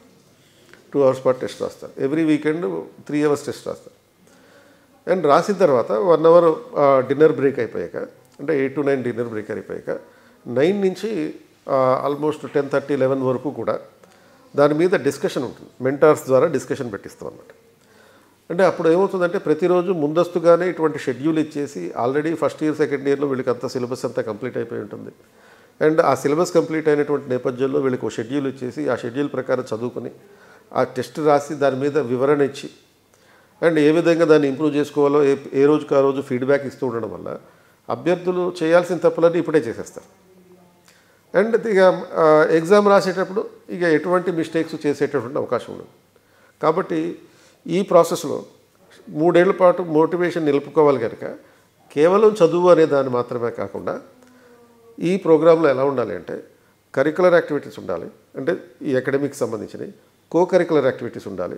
2 hours పాటు టెస్ట్ రాస్తారు. ఎవ్రీ వీకెండ్ 3 hours టెస్ట్ రాస్తారు. అండ్ రాసిన తర్వాత 1 hour డిన్నర్ బ్రేక్ అయిపోయాక అంటే 8 to 9 డిన్నర్ బ్రేక్ అయిపోయాక 9 నుంచి ఆల్మోస్ట్ 10:30, 11 వరకు కూడా దాని మీద డిస్కషన్ ఉంటుంది. మెంటార్స్ ద్వారా డిస్కషన్ పెట్టిస్తాం అన్నమాట. అంటే అప్పుడు ఏమవుతుందంటే ప్రతిరోజు ముందస్తుగానే ఇటువంటి షెడ్యూల్ ఇచ్చేసి ఆల్రెడీ ఫస్ట్ ఇయర్ సెకండ్ ఇయర్లో వీళ్ళకి అంతా సిలబస్ అంతా కంప్లీట్ అయిపోయి ఉంటుంది. అండ్ ఆ సిలబస్ కంప్లీట్ అయినటువంటి నేపథ్యంలో వీళ్ళకి ఒక షెడ్యూల్ ఇచ్చేసి ఆ షెడ్యూల్ ప్రకారం చదువుకొని ఆ టెస్ట్ రాసి దాని మీద వివరణ ఇచ్చి అండ్ ఏ విధంగా దాన్ని ఇంప్రూవ్ చేసుకోవాలో ఏ రోజుకి ఆ రోజు ఫీడ్బ్యాక్ ఇస్తూ ఉండడం వల్ల అభ్యర్థులు చేయాల్సిన తప్పులన్నీ ఇప్పుడే చేసేస్తారు. అండ్ ఇక ఎగ్జామ్ రాసేటప్పుడు ఇక ఎటువంటి మిస్టేక్స్ చేసేటటువంటి అవకాశం ఉండదు. కాబట్టి ఈ ప్రాసెస్లో 3 ఏళ్ల పాటు మోటివేషన్ నిలుపుకోవాలి కనుక కేవలం చదువు అనే దాన్ని మాత్రమే కాకుండా ఈ ప్రోగ్రాంలో ఎలా ఉండాలి అంటే కరికులర్ యాక్టివిటీస్ ఉండాలి, అంటే ఈ అకాడమిక్స్ సంబంధించినవి, కో కరికులర్ యాక్టివిటీస్ ఉండాలి,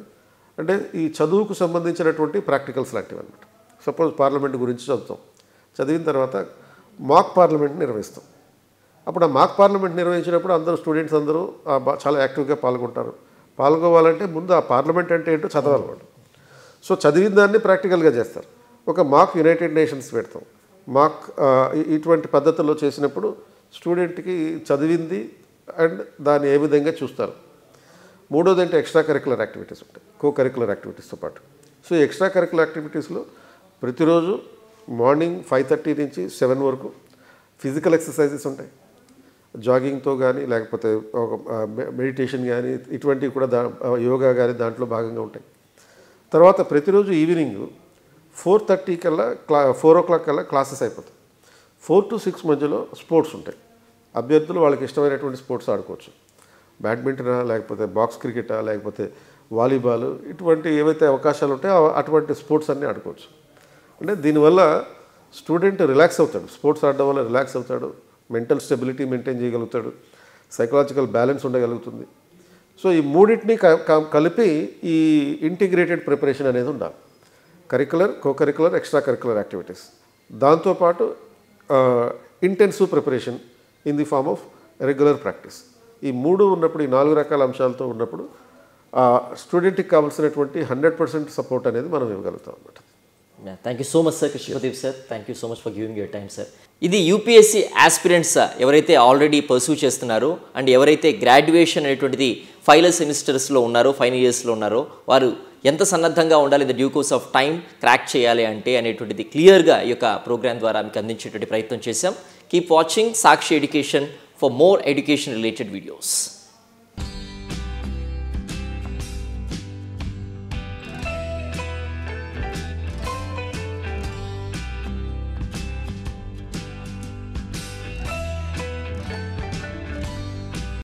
అంటే ఈ చదువుకు సంబంధించినటువంటి ప్రాక్టికల్స్ లాంటివి అనమాట. సపోజ్ పార్లమెంట్ గురించి చదువుతాం, చదివిన తర్వాత మాక్ పార్లమెంట్ నిర్వహిస్తాం. అప్పుడు ఆ మాక్ పార్లమెంట్ నిర్వహించినప్పుడు అందరూ స్టూడెంట్స్ అందరూ చాలా యాక్టివ్గా పాల్గొంటారు. పాల్గొవాలంటే ముందు ఆ పార్లమెంట్ అంటే ఏంటో చదవాలి వాళ్ళు. సో చదివిన దాన్ని ప్రాక్టికల్గా చేస్తారు. ఒక మాక్ యునైటెడ్ నేషన్స్ పెడతాం. మాక్ ఇటువంటి పద్ధతుల్లో చేసినప్పుడు స్టూడెంట్కి చదివింది అండ్ దాన్ని ఏ విధంగా చూస్తారు. మూడోది అంటే ఎక్స్ట్రా కరికులర్ యాక్టివిటీస్ ఉంటాయి, కో కరికులర్ యాక్టివిటీస్తో పాటు. సో ఈ ఎక్స్ట్రా కరికులర్ యాక్టివిటీస్లో ప్రతిరోజు మార్నింగ్ 5:30 నుంచి 7 వరకు ఫిజికల్ ఎక్సర్సైజెస్ ఉంటాయి. జాగింగ్తో కానీ లేకపోతే ఒక మెడిటేషన్ కానీ ఇటువంటివి కూడా యోగా కానీ దాంట్లో భాగంగా ఉంటాయి. తర్వాత ప్రతిరోజు ఈవినింగ్ 4:30 కల్లా 4 o'clock కల్లా క్లాసెస్ అయిపోతాయి. 4 to 6 మధ్యలో స్పోర్ట్స్ ఉంటాయి. అభ్యర్థులు వాళ్ళకి ఇష్టమైనటువంటి స్పోర్ట్స్ ఆడుకోవచ్చు. బ్యాడ్మింటనా, లేకపోతే బాక్స్ క్రికెటా, లేకపోతే వాలీబాల్, ఇటువంటి ఏవైతే అవకాశాలు ఉంటాయో అటువంటి స్పోర్ట్స్ అన్నీ ఆడుకోవచ్చు. అంటే దీనివల్ల స్టూడెంట్ రిలాక్స్ అవుతాడు. స్పోర్ట్స్ ఆడడం వల్ల రిలాక్స్ అవుతాడు, మెంటల్ స్టెబిలిటీ మెయింటైన్ చేయగలుగుతాడు, సైకలాజికల్ బ్యాలెన్స్ ఉండగలుగుతుంది. సో ఈ మూడింటిని కలిపి ఈ ఇంటిగ్రేటెడ్ ప్రిపరేషన్ అనేది ఉండాలి. Curricular, co curricular, extra curricular activities, దాంతోపాటు intensive preparation in the form of regular practice. ఈ 3 ఉన్నప్పుడు, ఈ 4 రకాల అంశాలతో ఉన్నప్పుడు స్టూడెంట్కి కావాల్సినటువంటి 100% సపోర్ట్ అనేది మనం ఇవ్వగలుగుతాం అన్నమాట. Thank you so much sir Krishna Pradeep sir. Thank you so much for giving your time sir. ఇది యూపీఎస్సీ ఆస్పిరెంట్స్ ఎవరైతే ఆల్రెడీ పర్సూ చేస్తున్నారో అండ్ ఎవరైతే గ్రాడ్యుయేషన్ అనేటువంటిది ఫైనల్ సెమిస్టర్స్లో ఉన్నారో, ఫైనల్ ఇయర్స్లో ఉన్నారో వారు ఎంత సన్నద్ధంగా ఉండాలి, the due course of time crack చేయాలి అంటే అనేటువంటిది క్లియర్గా ఈ యొక్క ప్రోగ్రామ్ ద్వారా మీకు అందించేటువంటి ప్రయత్నం చేశాం. Keep watching Sakshi education for more education related videos.